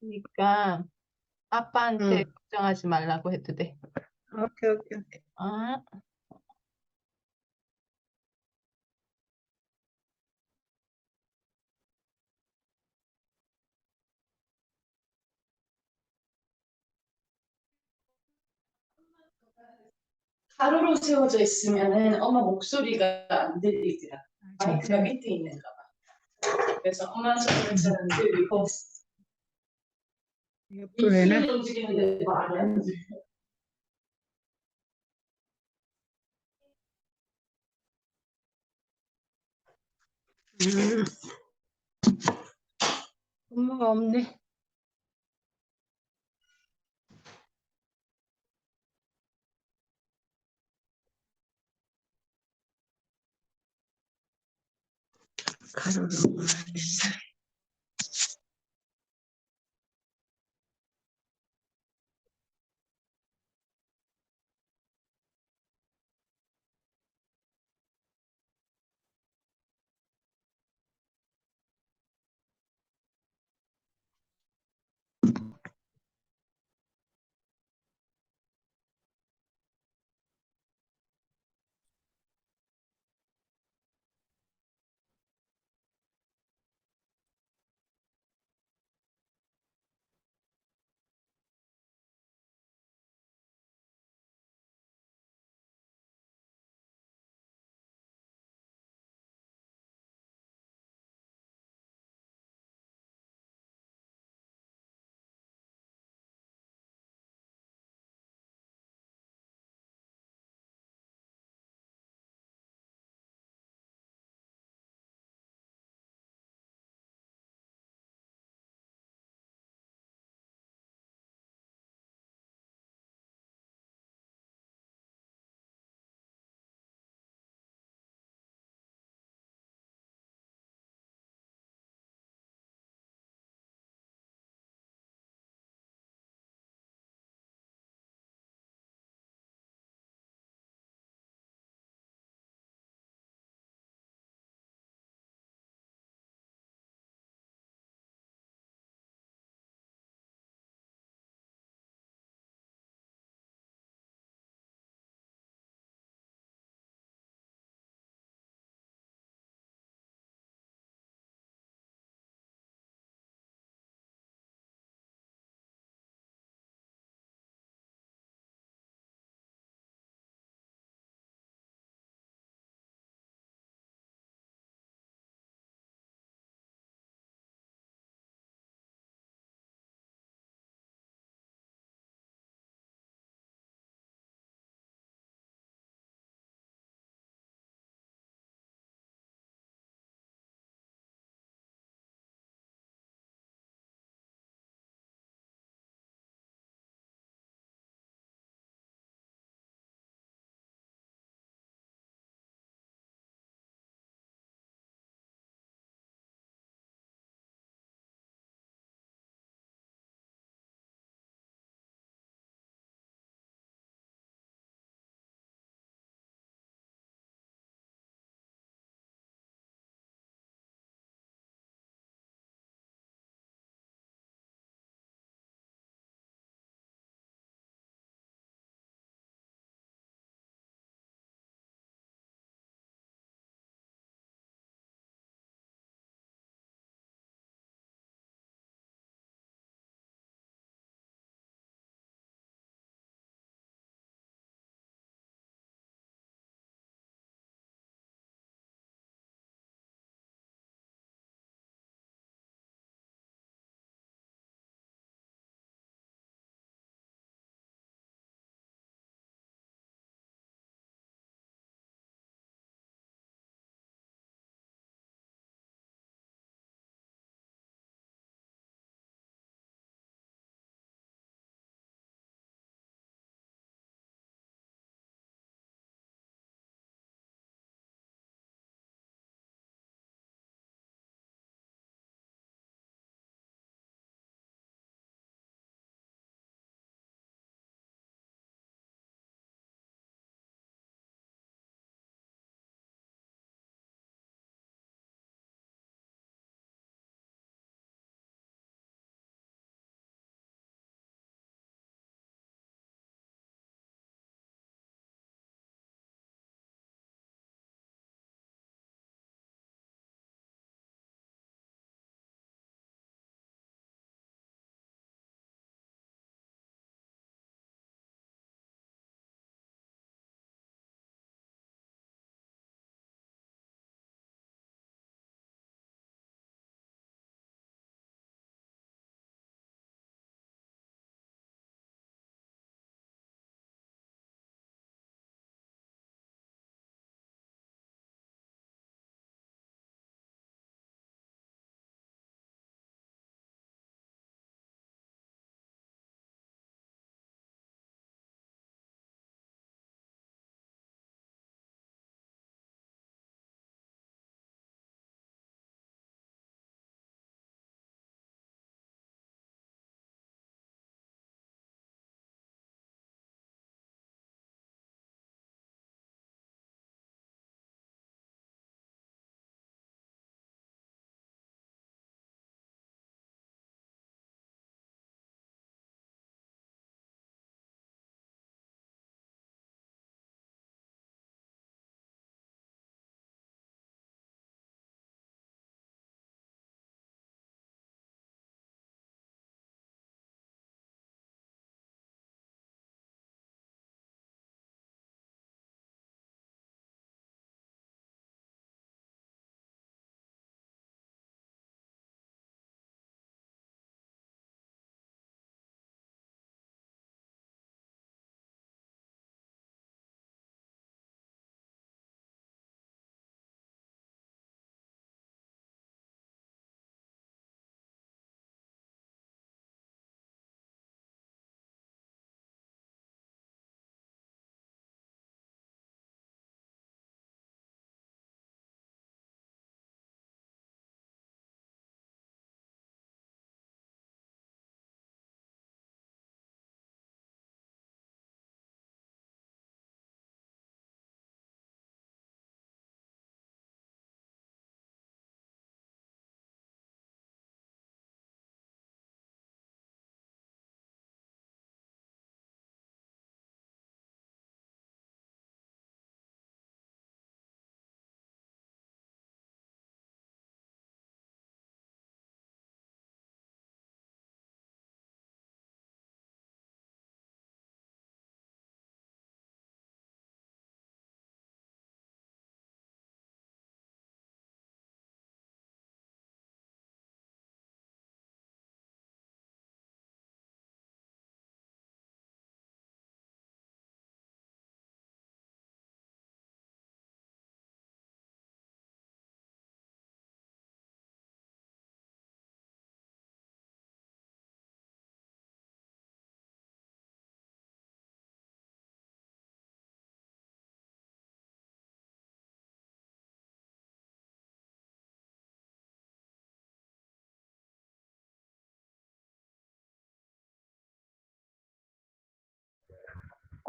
그러니까 아빠한테 응. 걱정하지 말라고 해도 돼. 오케이, 오케이, 오케이. 어? 가로로 세워져 있으면은 엄마 목소리가 안 들리더라. 마이크가 밑에 있는가 봐. 그래서 엄마 소리는 잘 안 들리고 옆으로는 입술은 움직이는데 말이 안 들려. 음, 엄마가 없네. 가로로 모아야겠어.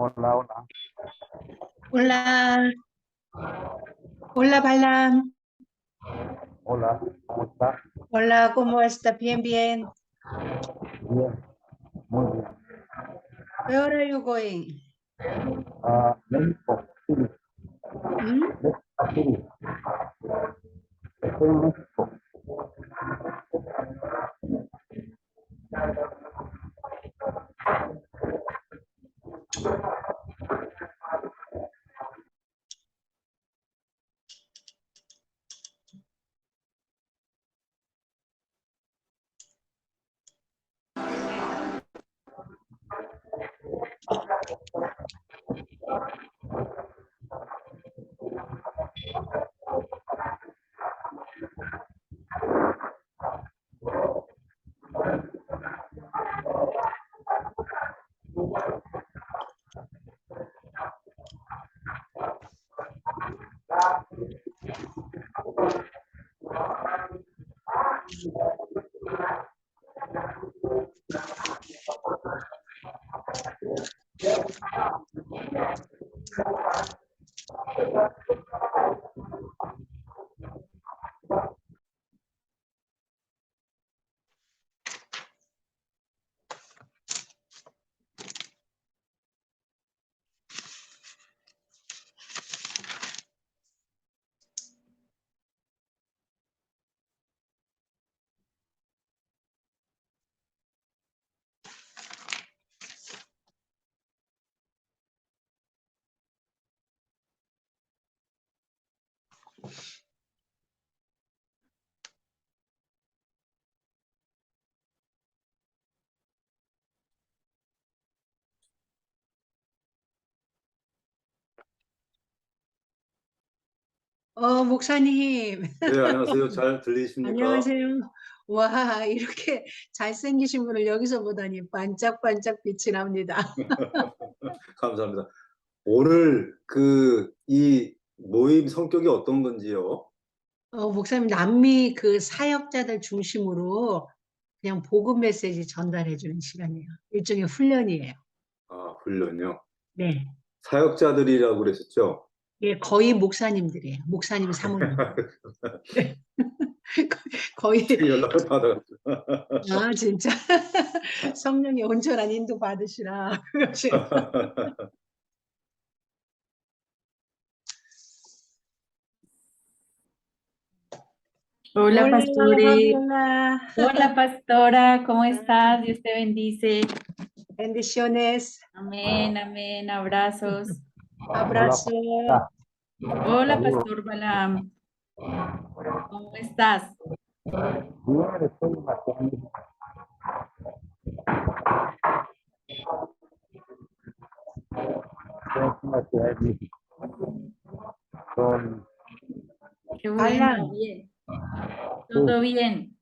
Hola, hola. Hola, hola, Balam. Hola, ¿cómo estás? Hola, ¿cómo está? Bien, bien. Bien, muy bien. Where are you going? México, sí, ¿Mm? sí, estoy en México. 목사님. 네, 안녕하세요. 잘 들리십니까? 안녕하세요. 와, 이렇게 잘생기신 분을 여기서 보다니 반짝반짝 빛이 납니다. 감사합니다. 오늘 이 모임 성격이 어떤 건지요? 목사님, 남미 그 사역자들 중심으로 그냥 복음 메시지 전달해 주는 시간이에요. 일종의 훈련이에요. 아, 훈련요. 네. 사역자들이라고 그랬었죠? 예, 거의 목사님들이에요. 목사님 사모님. 거의, 연락을 받아가지고. 아, 진짜. 성령의 온전한 인도 받으시라. Hola, Hola, pastores. Fabiola. Hola, pastora. ¿Cómo estás? Dios te bendice. Bendiciones. Amén, amén. Abrazos. Abrazo. Hola, pastor Balam. ¿Cómo estás? Bien, estoy en la tienda. Estoy en la Ciudad de México. Con Qué Balam. bueno, bien. Todo bien.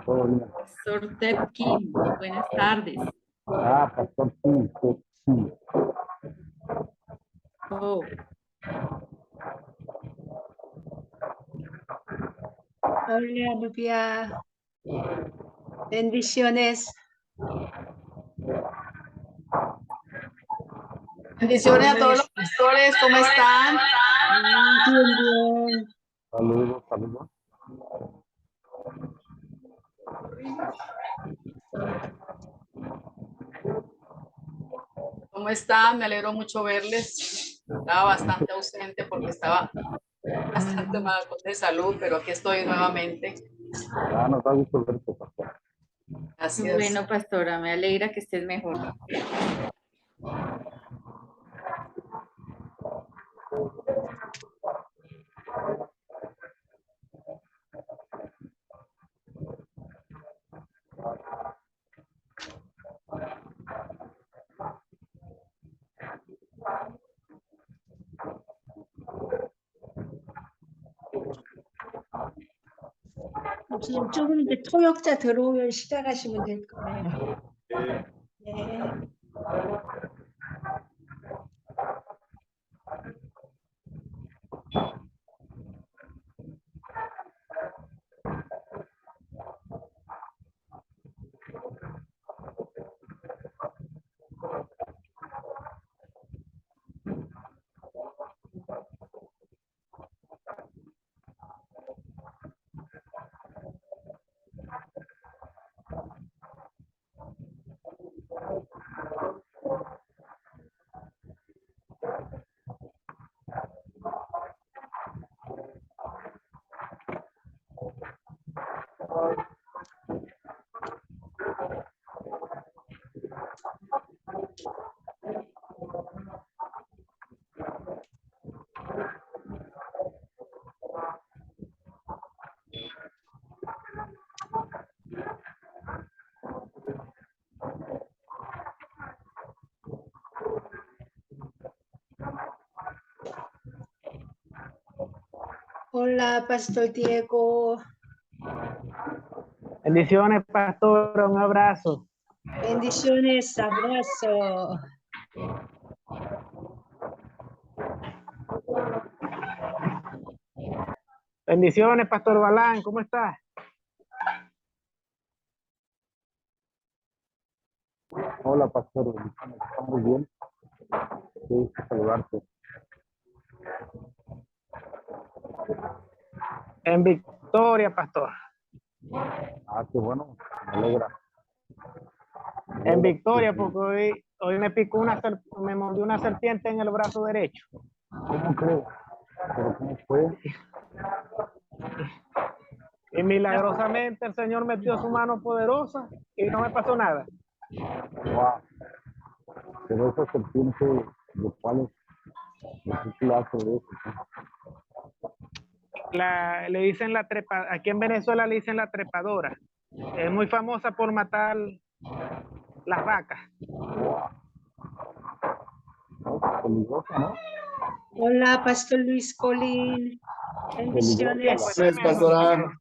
todo bien. Pastor Tepkin, buenas tardes. Pastor, sí, sí, sí. Oh, Hola, Lupia. Bendiciones. Bendiciones a todos los pastores, ¿cómo están? Bien, bien. Saludos, saludos. ¿Cómo están? Me alegro mucho verles. Estaba bastante ausente porque estaba bastante mal de salud, pero aquí estoy nuevamente. Nos da gusto verte, pastor. Así qué es. bueno, pastora. Me alegra que estés mejor. 목사님, 조금 이제 통역자 들어오면 시작하시면 될 거예요. 네. Hola, Pastor Diego. Bendiciones, pastora, un abrazo. Bendiciones, abrazo. Bendiciones, pastor Balán, ¿cómo estás? Hola, pastor. Estamos bien. Qué gusto saludarte. En victoria, pastor. Ah, qué bueno. Me alegra. En victoria, porque hoy me picó me mordió una serpiente en el brazo derecho. ¿Cómo crees? ¿Pero cómo fue? Y milagrosamente el Señor metió su mano poderosa y no me pasó nada. Wow. Pero esa serpiente, ¿de cuál es? ¿De qué clase de eso? Le dicen aquí en Venezuela le dicen la trepadora. Es muy famosa por matar las vacas. ¿No? Peligrosa, ¿no? Hola, Pastor Luis Colín. Bendiciones. Bendiciones, pastora.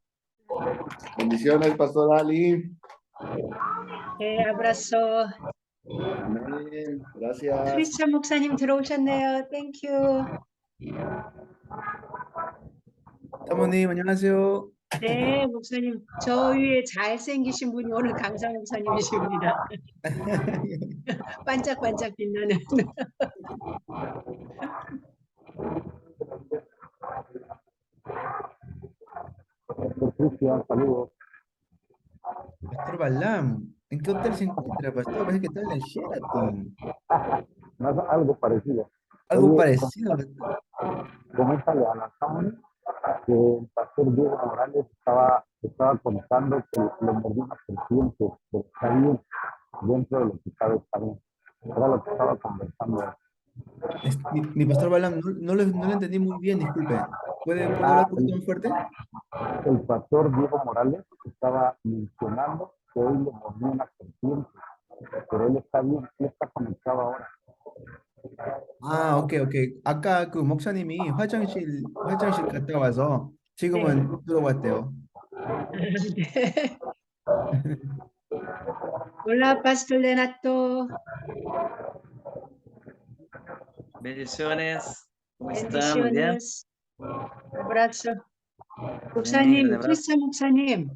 Bendiciones, pastor Ali. 아브라소. Amén. Gracias. 크리스찬 목사님 들어오셨네요. 땡큐. 사모님 안녕하세요. 네, 목사님. 저 위에 잘생기신 분이 오늘 강사 목사님이십니다. 반짝반짝 빛나는. Pastor Cristian, saludos. Pastor Balam, ¿en qué hotel se encuentra, pastor? Parece que está en el Sheraton. Algo parecido. Algo Oye, parecido, pastor. coméntale a la Samuel que el pastor Diego Morales estaba contando que le mordió una serpiente, pero está bien, dentro de lo que cabe está bien. Era lo que estaba conversando. Mi pastor Balam, no lo entendí muy bien, disculpe. ¿Puede hablar un poquito más fuerte? El pastor Diego Morales estaba mencionando que hoy le mordió una serpiente, pero él está bien, él está conectado ahora. 아, 오케이. 아까 그 목사님이 화장실 갔다 와서 지금은 못 들어갔대요. 네. Hola, Pastor Lenato. Bendiciones, ¿cómo están? Muy bien. Bendiciones. 아브라소. Amén, 목사님, un abrazo. 크리스찬 목사님.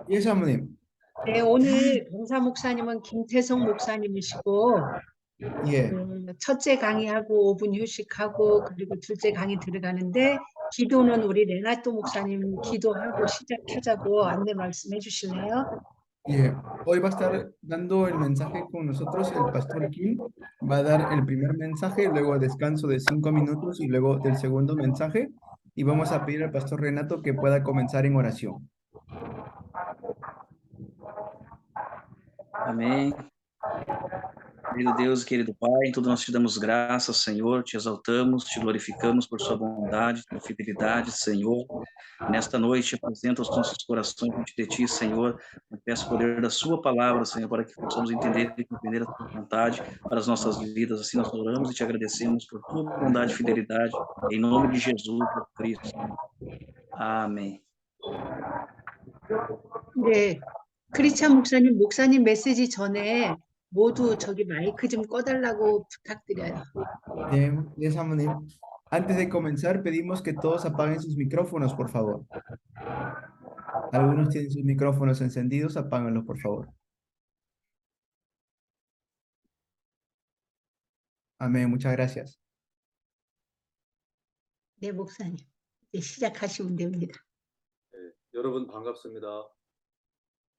예, 사모님. 네, 오늘 강사 목사님은 김태성 목사님이시고, 예. 첫째 강의하고 5분 휴식하고 그리고 둘째 강의 들어가는데 기도는 우리 레나토 목사님 기도하고 시작하자고 안내 말씀해 주실래요? Hoy va a estar dando el mensaje con nosotros el pastor Kim. Va a dar el primer mensaje, luego descanso de 5 minutos y luego del segundo mensaje. Y vamos a pedir al pastor Renato que pueda comenzar en oración. Amém. Querido Deus, querido Pai, em tudo nós te damos graças, Senhor, te exaltamos, te glorificamos por sua bondade, sua fidelidade, Senhor. Nesta noite, apresenta os nossos corações diante de ti, Senhor. Eu peço o poder da sua palavra, Senhor, para que possamos entender e compreender a tua vontade para as nossas vidas. Assim nós oramos e te agradecemos por tua bondade e fidelidade. Em nome de Jesus, por Cristo. Amém. 네, 크리스찬 목사님 메시지 전에 모두 저기 마이크 좀 꺼달라고 부탁드려요. Samonim. Antes de comenzar, pedimos que todos apaguen sus micrófonos, por favor. Algunos tienen sus micrófonos encendidos, apáganlos, por favor. Amén, muchas gracias. 네, 목사님. 이제 시작하시면 됩니다. 네, 여러분 반갑습니다.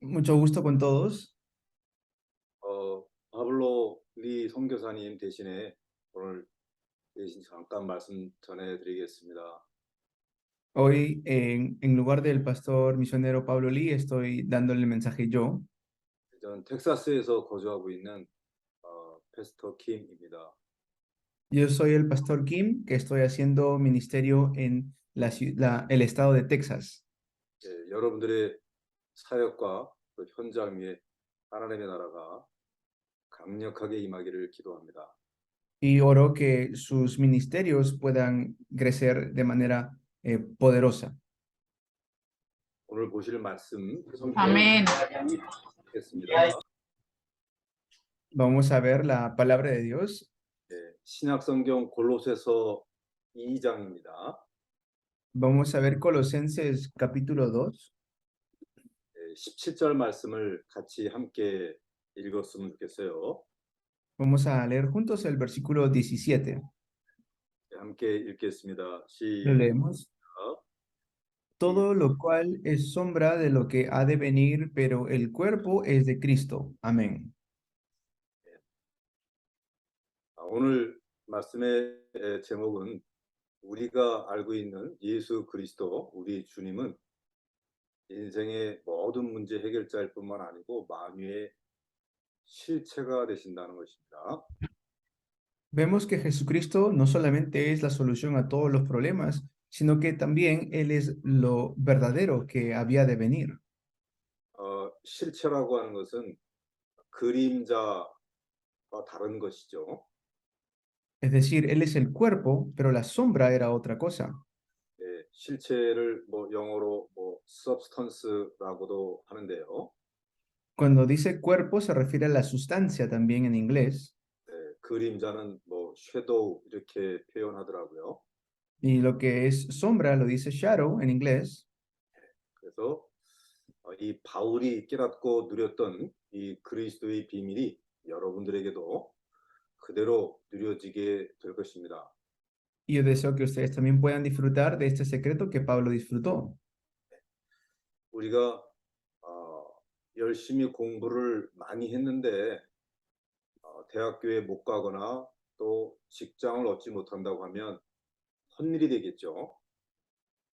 Mucho gusto con todos. 바블로 리 선교사님 대신에 오늘 대신 잠깐 말씀 전해드리겠습니다. Hoy, en lugar del pastor misionero Pablo Lee, estoy dándole el mensaje yo. 전 텍사스에서 거주하고 있는 패스터 킴입니다. Yo soy el pastor Kim, que estoy haciendo ministerio en el estado de Texas. 예, 여러분들의 사역과 그 현장 위에 하나님의 나라가 강력하게 임하기를 기도합니다. Y oro que sus ministerios puedan crecer de manera poderosa. 오늘 보실 말씀 Amén. 읽겠습니다. Vamos a ver la palabra de Dios. 신약성경 골로새서 2장입니다. Vamos a ver Colosenses capítulo 2. 17절 말씀을 같이 함께 읽었으면 좋겠어요. Vamos a leer juntos el versículo 17. 함께 읽겠습니다. Lo 시작. leemos. Todo lo cual es sombra de lo que ha de venir, pero el cuerpo es de Cristo. Amén. 오늘 말씀의 제목은 우리가 알고 있는 예수 그리스도 우리 주님은 인생의 모든 문제 해결자일 뿐만 아니고 만유의 실체가 되신다는 것입니다. Vemos que Jesucristo no solamente es la solución a todos los problemas, sino que también Él es lo verdadero que había de venir. 실체라고 하는 것은 그림자와 다른 것이죠. Es decir, Él es el cuerpo, pero la sombra era otra cosa. 실체를 영어로 substance라고도 하는데요. Cuando dice cuerpo se refiere a la sustancia también en inglés. 그림자는 shadow 이렇게 표현하더라고요. Y lo que es sombra lo dice shadow en inglés. 그래서 이 바울이 깨닫고 누렸던 이 그리스도의 비밀이 여러분들에게도 그대로 누려지게 될 것입니다. Y yo deseo que ustedes también puedan disfrutar de este secreto que Pablo disfrutó. 우리가 열심히 공부를 많이 했는데 대학교에 못 가거나 또 직장을 얻지 못한다고 하면 헛일이 되겠죠.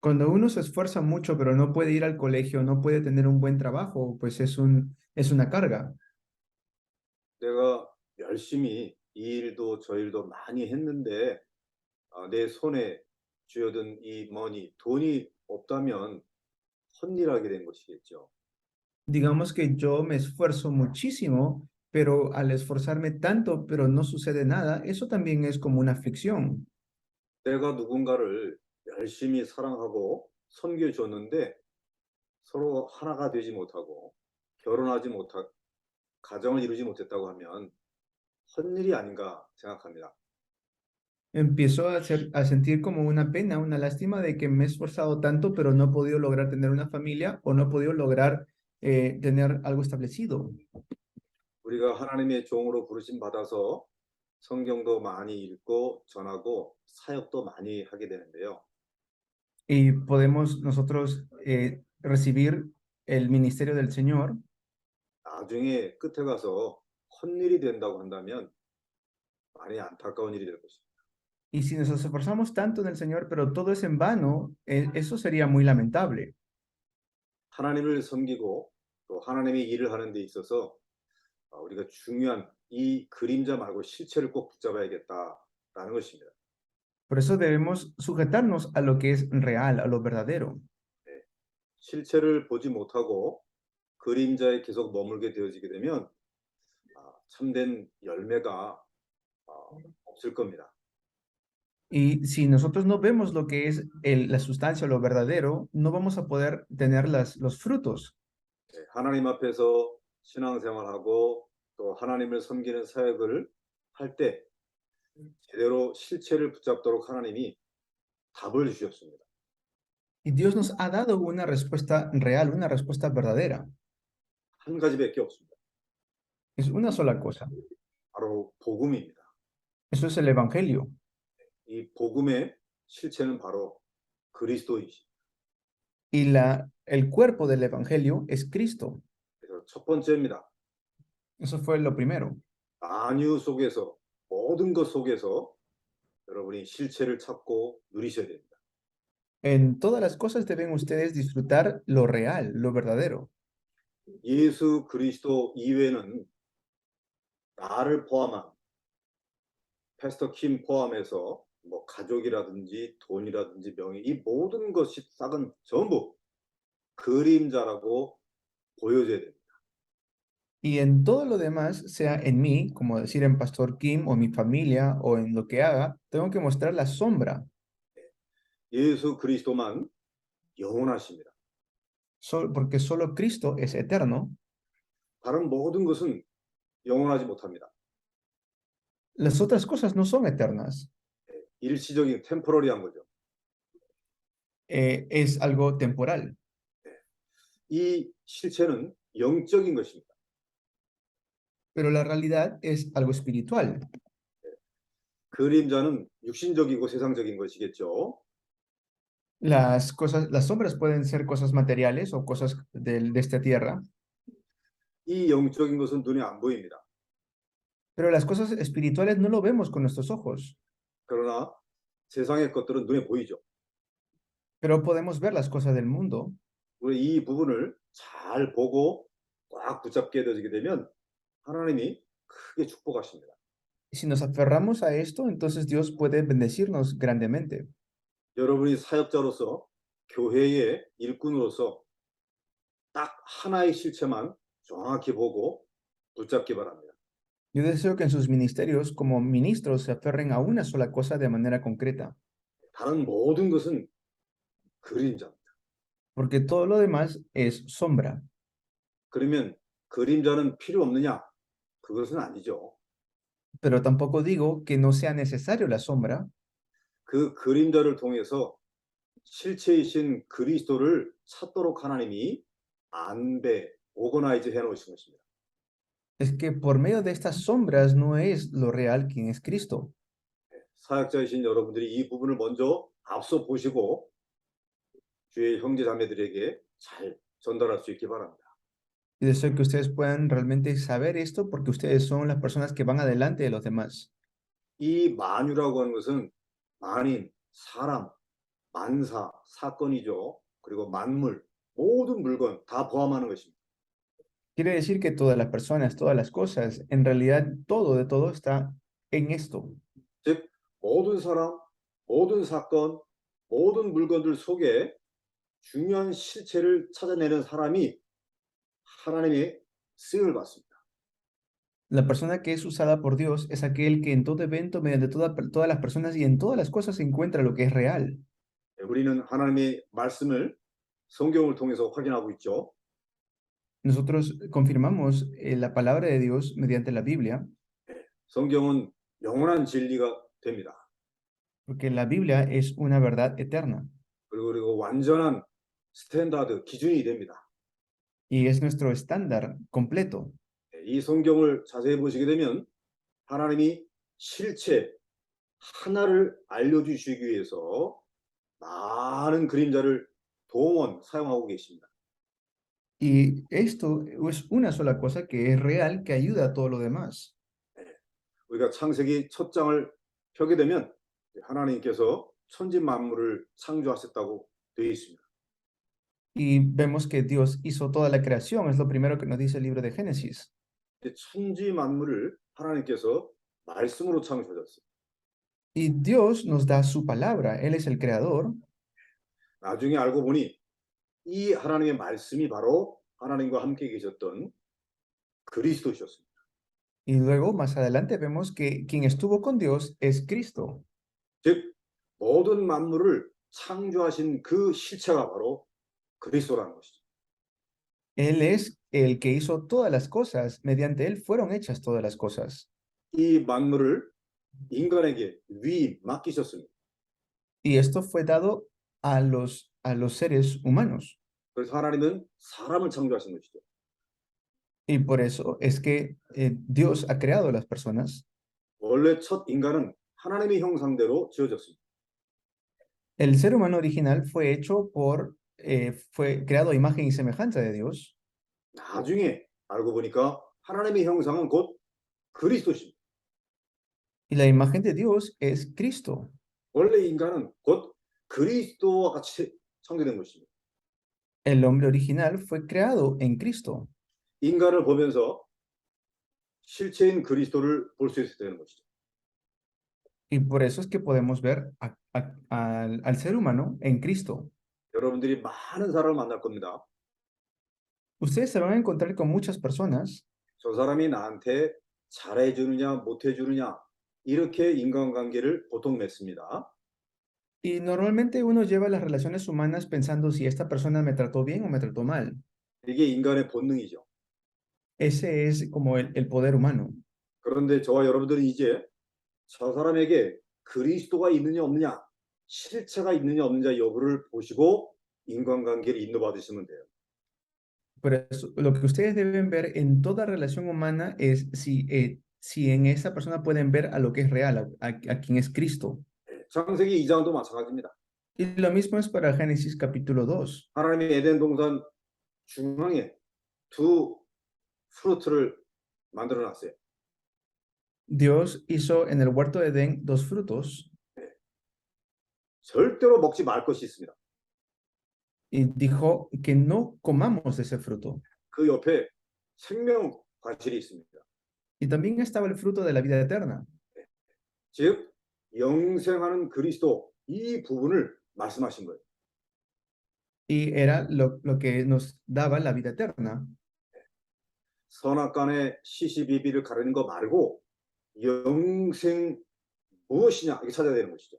Cuando uno se esfuerza mucho pero no puede ir al colegio, no puede tener un buen trabajo, pues es una carga. 내가 열심히 이 일도 저 일도 많이 했는데 내 손에 쥐어든 이 돈이 없다면 헛일하게 된 것이겠죠. Digamos que yo me esfuerzo muchísimo, pero al esforzarme tanto, pero no sucede nada, eso también es como una aflicción. 내가 누군가를 열심히 사랑하고 섬겨줬는데 서로 하나가 되지 못하고 결혼하지 못하고 가정을 이루지 못했다고 하면 헛일이 아닌가 생각합니다. Empiezo a sentir como una pena, una lástima de que me he esforzado tanto, pero no he podido lograr tener una familia o no he podido lograr tener algo establecido. 우리가 하나님의 종으로 부르심 받아서 성경도 많이 읽고 전하고 사역도 많이 하게 되는데요. Y podemos nosotros recibir el ministerio del Señor. 나중에 끝에 가서 헛일이 된다고 한다면 많이 안타까운 일이 될 것입니다. Y si nos esforzamos tanto en el Señor, pero todo es en vano, eso sería muy lamentable. 하나님을 섬기고 또 하나님의 일을 하는 데 있어서 우리가 중요한 이 그림자 말고 실체를 꼭 붙잡아야겠다라는 것입니다. Por eso debemos sujetarnos a lo que es real, a lo verdadero. 실체를 보지 못하고 그림자에 계속 머물게 되어지게 되면 참된 열매가 없을 겁니다. Y si nosotros no vemos lo que es la sustancia, lo verdadero, no vamos a poder tener los frutos. 하나님 앞에서 신앙생활하고 또 하나님을 섬기는 사역을 할 때 제대로 실체를 붙잡도록 하나님이 답을 주셨습니다. Y Dios nos ha dado una respuesta real, una respuesta verdadera. 한 가지밖에 없습니다. Es una sola cosa. 바로 복음입니다. Eso es el evangelio. 이 복음의 실체는 바로 그리스도이십니다. Y el cuerpo del evangelio es Cristo. 그래서 첫 번째입니다. Eso fue lo primero. 만유 속에서 모든 것 속에서 여러분이 실체를 찾고 누리셔야 됩니다. En todas las cosas deben ustedes disfrutar lo real, lo verdadero. 예수 그리스도 이외에는 나를 포함한 패스터 킴 포함해서 가족이라든지 돈이라든지 명예 이 모든 것이 싹은 전부 그림자라고 보여줘야 됩니다. Y en todo lo demás, sea en mí, como decir en Pastor Kim o mi familia o en lo que haga, tengo que mostrar la sombra. 예수 그리스도만 영원하십니다. Porque solo Cristo es eterno. 다른 모든 것은 영원하지 못합니다. Las otras cosas no son eternas. 일시적인 템포러리한 거죠. Es algo temporal. 이 실체는 영적인 것입니다. Pero la realidad es algo espiritual. 그림자는 육신적이고 세상적인 것이겠죠. Las sombras pueden ser cosas materiales o cosas de esta tierra, 이 영적인 것은 눈에 안 보입니다. pero las cosas espirituales no lo vemos con nuestros ojos, 그러나 세상의 것들은 눈에 보이죠. pero podemos ver las cosas del mundo. 우리 이 부분을 잘 보고 꽉 붙잡게 되게 되면 하나님이 크게 축복하십니다. Si nos aferramos a esto, entonces Dios puede bendecirnos grandemente. 여러분이 사역자로서 교회의 일꾼으로서 딱 하나의 실체만 정확히 보고 붙잡기 바랍니다. Yo deseo que en sus ministerios como ministros se aferren a una sola cosa de manera concreta, 다른 모든 것은 그림자입니다. porque todo lo demás es sombra. 그러면 그림자는 필요 없느냐? 그것은 아니죠. Pero tampoco digo que no sea necesario la sombra, 그 그림자를 통해서 실체이신 그리스도를 찾도록 하나님이 안배, 오거나이즈 해놓으신 것입니다. es que por medio de estas sombras no es lo real quien es Cristo. 사역자이신 여러분들이 이 부분을 먼저 앞서 보시고 주의 형제 자매들에게 잘 전달할 수 있기 바랍니다. Y deseo que ustedes puedan realmente saber esto porque ustedes son las personas que van adelante de los demás. 이 만유라고 하는 것은 만인, 사람, 만사, 사건이죠. 그리고 만물, 모든 물건 다 포함하는 것입니다. Quiere decir que todas las personas, todas las cosas, en realidad todo de todo está en esto. 즉 모든 사람, 모든 사건, 모든 물건들 속에 중요한 실체를 찾아내는 사람이 하나님의 쓰임을 받습니다. La persona que es usada por Dios es aquel que en todo evento, mediante todas las personas y en todas las cosas encuentra lo que es real. 우리는 하나님의 말씀을 성경을 통해서 확인하고 있죠. Nosotros confirmamos la palabra de Dios mediante la Biblia, 성경은 영원한 진리가 됩니다. porque la Biblia es una verdad eterna 그리고 완전한 스탠다드, 기준이 됩니다. y es nuestro estándar completo. 이 성경을 자세히 보시게 되면 하나님이 실체 하나를 알려주시기 위해서 많은 그림자를 사용하고 계십니다. Y esto es una sola cosa que es real, que ayuda a todo lo demás. 우리가 창세기 첫 장을 펴게 되면 하나님께서 천지 만물을 창조하셨다고 되어 있습니다. Y vemos que Dios hizo toda la creación, es lo primero que nos dice el libro de Génesis. 천지 만물을 하나님께서 말씀으로 창조하셨어요. Y Dios nos da su palabra, Él es el creador. 나중에 알고 보니 이 하나님의 말씀이 바로 하나님과 함께 계셨던 그리스도셨습니다. Y luego, más adelante, vemos que quien estuvo con Dios es Cristo. 즉 모든 만물을 창조하신 그 실체가 바로 그리스도라는 것이죠. Él es el que hizo todas las cosas, mediante Él fueron hechas todas las cosas. 이 만물을 인간에게 맡기셨습니다. Y esto fue dado a los seres humanos. 그래서 하나님은 사람을 창조하신 것이죠. Y por eso es que Dios ha creado a las personas. 원래 첫 인간은 하나님의 형상대로 지어졌습니다. El ser humano original fue creado a imagen y semejanza de Dios. 나중에 알고 보니까 하나님의 형상은 곧 그리스도십니다. Y la imagen de Dios es Cristo. 원래 인간은 곧 그리스도와 같이 창조된 것입니다. El hombre original fue creado en Cristo. 인간을 보면서 실체인 그리스도를 볼 수 있어야 되는 것이죠. Y por eso es que podemos ver al ser humano en Cristo. 여러분들이 많은 사람을 만날 겁니다. Ustedes se van a encontrar con muchas personas. 저 사람이 나한테 잘해주느냐 못해주느냐 이렇게 인간관계를 보통 맺습니다. Y normalmente uno lleva las relaciones humanas pensando si esta persona me trató bien o me trató mal. 이게 인간의 본능이죠. Ese es como el poder humano. 그런데 저와 여러분들이 이제 저 사람에게 그리스도가 있느냐 없느냐, 실체가 있느냐 없느냐 여부를 보시고 인간관계를 인도받으시면 돼요. Por eso, lo que ustedes deben ver en toda relación humana es si en esa persona pueden ver a lo que es real, a quien es Cristo. 창세기 2장도 마찬가지입니다. Y lo mismo es para Génesis capítulo 2. 하나님이 에덴 동산 중앙에 두 프루트를 만들어 놨어요. Dios hizo en el huerto de Edén 2 frutos 절대로 먹지 말 것이 있습니다. y dijo que no comamos de ese fruto. 그 옆에 생명 과실이 있습니다. Y también estaba el fruto de la vida eterna. 즉 영생하는 그리스도 이 부분을 말씀하신 거예요. Y era lo que nos daba la vida eterna. 선악간의 시시비비를 가르는 거 말고 영생 무엇이냐 이게 찾아야 되는 것이죠.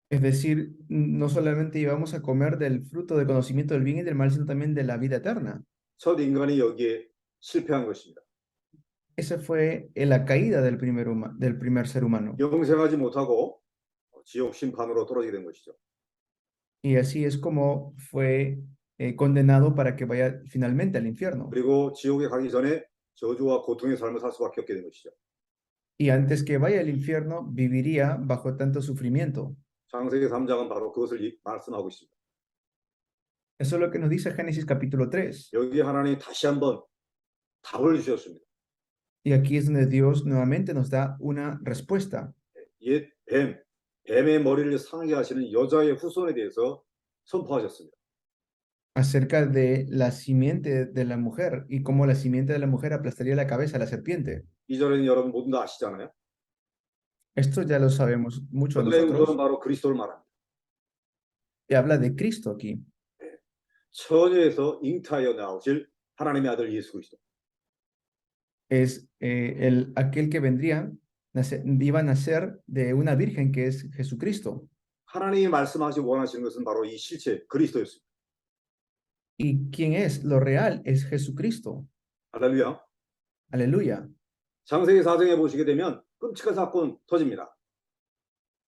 Es decir, no solamente íbamos a comer del fruto del conocimiento del bien y del mal, sino también de la vida eterna. 첫 인간이 여기에 실패한 것입니다. Esa fue la caída del primer ser humano. 영생하지 못하고 지옥 심판으로 떨어지게 된 것이죠. Y así es como fue condenado para que vaya finalmente al infierno. 그리고 지옥에 가기 전에 저주와 고통의 삶을 살 수밖에 없게 된 것이죠. Y antes que vaya al infierno, viviría bajo tanto sufrimiento. 창세기 3장은 바로 그것을 말씀하고 있습니다. Eso es lo que nos dice Génesis capítulo 3. 여기 하나님이 다시 한번 답을 주셨습니다. Y aquí es donde Dios nuevamente nos da una respuesta. 옛 뱀의 머리를 상하게 하시는 여자의 후손에 대해서 선포하셨습니다. Acerca de la simiente de la mujer y cómo la simiente de la mujer aplastaría la cabeza a la serpiente. 이 절에는 여러분 모두 다 아시잖아요. Esto ya lo sabemos mucho de 근데 우선은 nosotros. 바로 그리스도를 말합니다. Y habla de Cristo aquí. 처녀에서 잉타하여 나오실 하나님의 아들 예수 그리스도. Es aquel que vendría, iba a nacer de una virgen que es Jesucristo. 하나님이 말씀하시고 원하시는 것은 바로 이 실체 그리스도였습니다. ¿Y quién es? Lo real es Jesucristo. 할렐루야. Aleluya. 창세기 4장에 보시게 되면 끔찍한 사건 터집니다.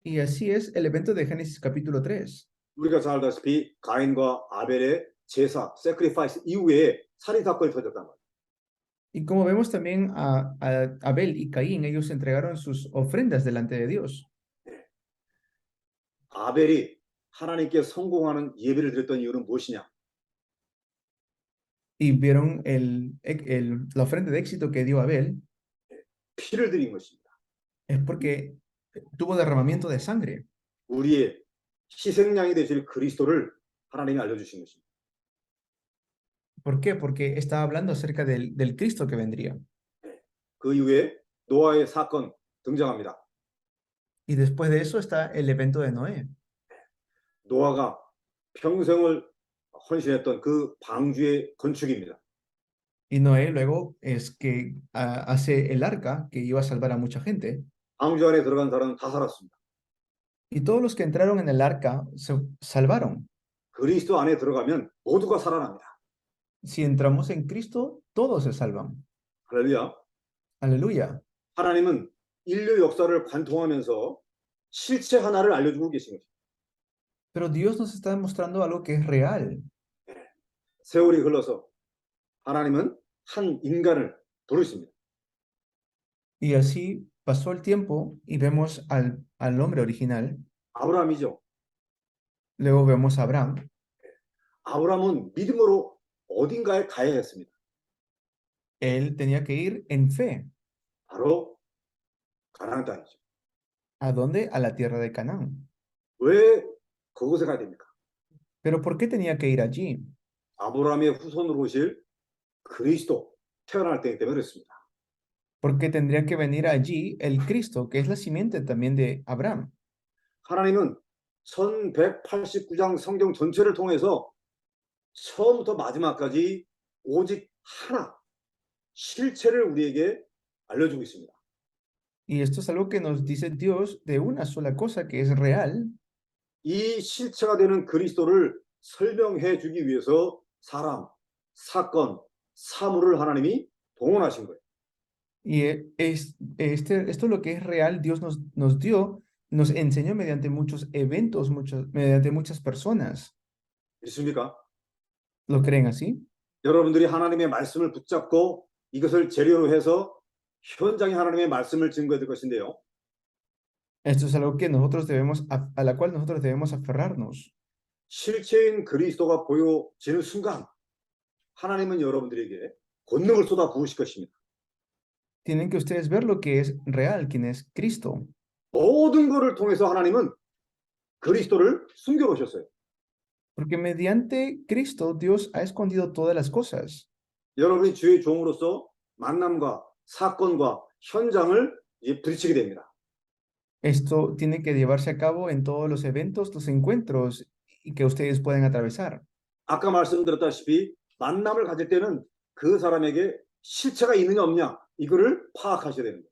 Y así es el evento de Génesis capítulo 3. 우리가 잘 알다시피 가인과 아벨의 제사, sacrifice 이후에 살인 사건이 터졌단 말이에요. Y como vemos también a Abel y Caín, ellos entregaron sus ofrendas delante de Dios. 아벨이 하나님께 성공하는 예배를 드렸던 이유는 무엇이냐? Y vieron la ofrenda de éxito que dio Abel, 피를 드린 것입니다. es porque tuvo derramamiento de sangre. 우리의 희생양이 되실 그리스도를 하나님이 알려주신 것입니다. ¿Por qué? Porque estaba hablando acerca del Cristo que vendría. 그 이후에 노아의 사건 등장합니다. Y después de eso está el evento de Noé. 노아가 평생을 헌신했던 그 방주의 건축입니다. Y Noé luego es que hace el arca que iba a salvar a mucha gente. 방주 안에 들어간 사람은 다 살았습니다. Y todos los que entraron en el arca se salvaron. 그리스도 안에 들어가면 모두가 살아납니다. Si entramos en Cristo, todos se salvan. 할렐루야. Aleluya. 하나님은 인류 역사를 관통하면서 실체 하나를 알려주고 계신 것입니다. Pero Dios nos está demostrando algo que es real. 세월이 흘러서 하나님은 한 인간을 부르십니다. Y así pasó el tiempo y vemos al hombre original. 아브라함이죠. Luego vemos a Abraham. 아브라함은 믿음으로 어딘가에 가야 했습니다. Él tenía que ir en fe. 바로 가나안 땅이죠. ¿A dónde? A la tierra de Canaán. 왜 그곳에 가야 됩니까? ¿Pero por qué tenía que ir allí? 아브라함의 후손으로 오실 그리스도 태어날 때이기 때문에 그렇습니다. Porque tendría que venir allí el Cristo, que es la simiente también de Abraham. 하나님은 1189장 성경 전체를 통해서 처음부터 마지막까지 오직 하나 실체를 우리에게 알려주고 있습니다. Y esto es algo que nos dice Dios de una sola cosa que es real. 이 실체가 되는 그리스도를 설명해 주기 위해서 사람, 사건, 사물을 하나님이 동원하신 거예요. Y esto lo que es real, Dios nos dio, nos enseñó mediante muchos eventos, mediante muchas personas. 믿습니까? ¿Lo creen así? 여러분들이 하나님의 말씀을 붙잡고 이것을 재료로 해서 현장에 하나님의 말씀을 증거해 줄 것인데요. Esto es algo que nosotros a la cual nosotros debemos aferrarnos. 실체인 그리스도가 보여지는 순간 하나님은 여러분들에게 권능을 쏟아 부으실 것입니다. Tienen que ustedes ver lo que es real, quién es Cristo. 모든 것을 통해서 하나님은 그리스도를 숨겨 놓으셨어요. Porque mediante Cristo Dios ha escondido todas las cosas. 여러분이 주의 종으로서 만남과 사건과 현장을 부딪히게 됩니다. Esto tiene que llevarse a cabo en todos los eventos, los encuentros y que ustedes pueden atravesar. 아까 말씀드렸다시피 만남을 가질 때는 그 사람에게 실체가 있느냐 없냐 이거를 파악하셔야 됩니다.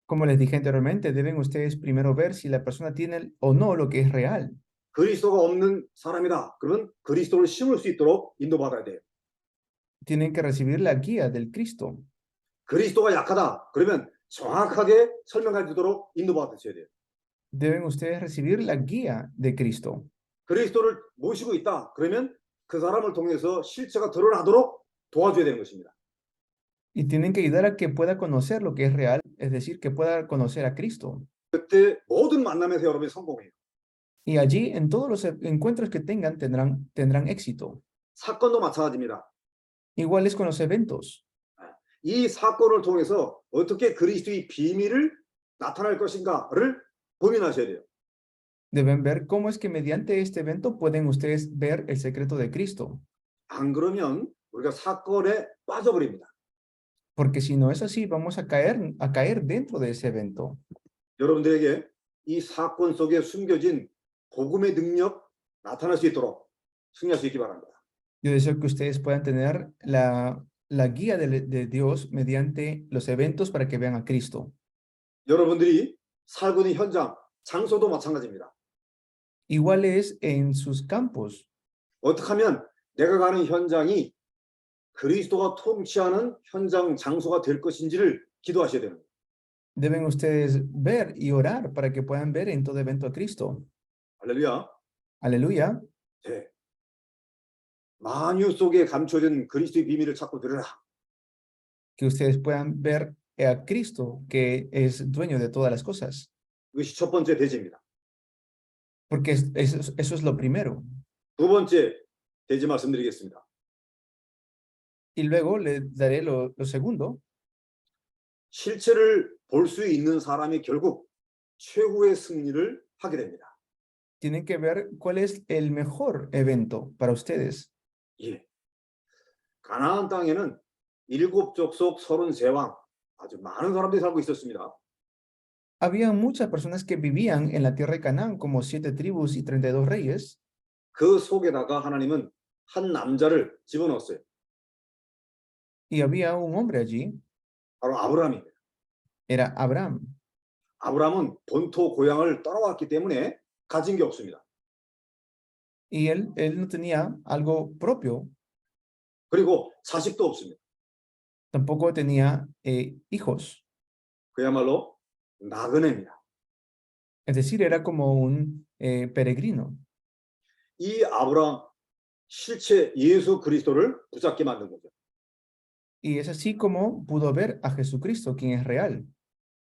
Como les dije anteriormente, deben ustedes primero ver si la persona tiene o no lo que es real. 그리스도가 없는 사람이다. 그러면 그리스도를 심을 수 있도록 인도받아야 돼요. Tienen que recibir la guía del Cristo. 그리스도가 약하다. 그러면 정확하게 설명해 주도록 인도받으셔야 돼요. Deben ustedes recibir la guía de Cristo. 그리스도를 모시고 있다. 그러면 그 사람을 통해서 실체가 드러나도록 도와줘야 되는 것입니다. Y tienen que ayudar a que pueda conocer lo que es real, es decir, que pueda conocer a Cristo. 그때 모든 만남에서 여러분이 성공해요. Y allí, en todos los encuentros que tengan, tendrán éxito. 사건도 마찬가지입니다. Igual es con los eventos. 이 사건을 통해서 어떻게 그리스도의 비밀을 나타낼 것인가를 고민하셔야 돼요. Deben ver cómo es que mediante este evento pueden ustedes ver el secreto de Cristo. 안 그러면 우리가 사건에 빠져버립니다. Porque si no es así, vamos a caer dentro de ese evento. 여러분들에게 이 사건 속에 숨겨진 복음의 능력 나타날 수 있도록 승리할 수 있기 바랍니다. Yo deseo que ustedes puedan tener la guía de Dios mediante los eventos para que vean a Cristo. 여러분들이 살고 있는 현장, 장소도 마찬가지입니다. Igual es en sus campos. 어떻게 하면 내가 가는 현장이 그리스도가 통치하는 현장, 장소가 될 것인지를 기도하셔야 되는 거예요. Deben ustedes ver y orar para que puedan ver en todo evento a Cristo. 할렐루야. Aleluya. 네. 만유 속에 감춰진 그리스도의 비밀을 찾고 들으라. Que ustedes puedan ver a Cristo, que es dueño de todas las cosas. 이것이 첫 번째 대지입니다. Porque eso es lo primero. 두 번째 대지 말씀드리겠습니다. Y luego le daré lo segundo. 실체를 볼 수 있는 사람이 결국 최후의 승리를 하게 됩니다. Tienen que ver cuál es el mejor evento para ustedes. 예. 가나안 땅에는 7족속 33왕 아주 많은 사람들이 살고 있었습니다. Había muchas personas que vivían en la tierra de Canaán, como 7 tribus y 32 reyes. 그 속에다가 하나님은 한 남자를 집어넣었어요. Y había un hombre allí, 바로 아브라함입니다. era Abraham. 아브라함은 본토 고향을 떠나왔기 때문에 가진 게 없습니다. Y él no tenía algo propio, 그리고 자식도 없습니다. tampoco tenía hijos. 그야말로 나그네입니다. Es decir, era como un peregrino. 이 아브라함 실체 예수 그리스도를 붙잡게 만든 거죠. Y es así como pudo ver a Jesucristo, quien es real.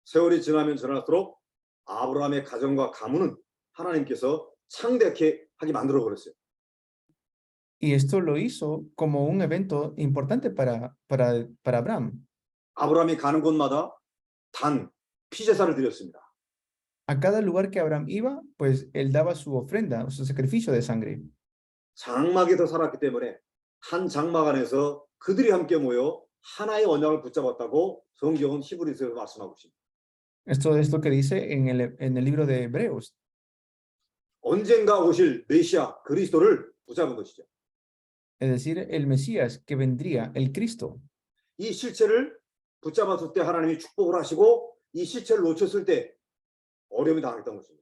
세월이 지나면 지날수록 아브라함의 가정과 가문은 하나님께서 창대케 하게 만들어 버렸어요. Y esto lo hizo como un evento importante para Abraham. 아브라함이 가는 곳마다 단 피제사를 드렸습니다. A cada lugar que Abraham iba, pues él daba su ofrenda, su sacrificio de sangre. 장막에서 살았기 때문에 한 장막 안에서 그들이 함께 모여 하나의 언약을 붙잡았다고 성경은 히브리서에서 말씀하고 있습니다. Esto es lo que dice en el libro de Hebreos. 언젠가 오실 메시아 그리스도를 붙잡은 것이죠. Es decir, el Mesías que vendría, el Cristo. 이 실체를 붙잡았을 때 하나님이 축복을 하시고 이 시체를 놓쳤을 때 어려움이 당했던 것입니다.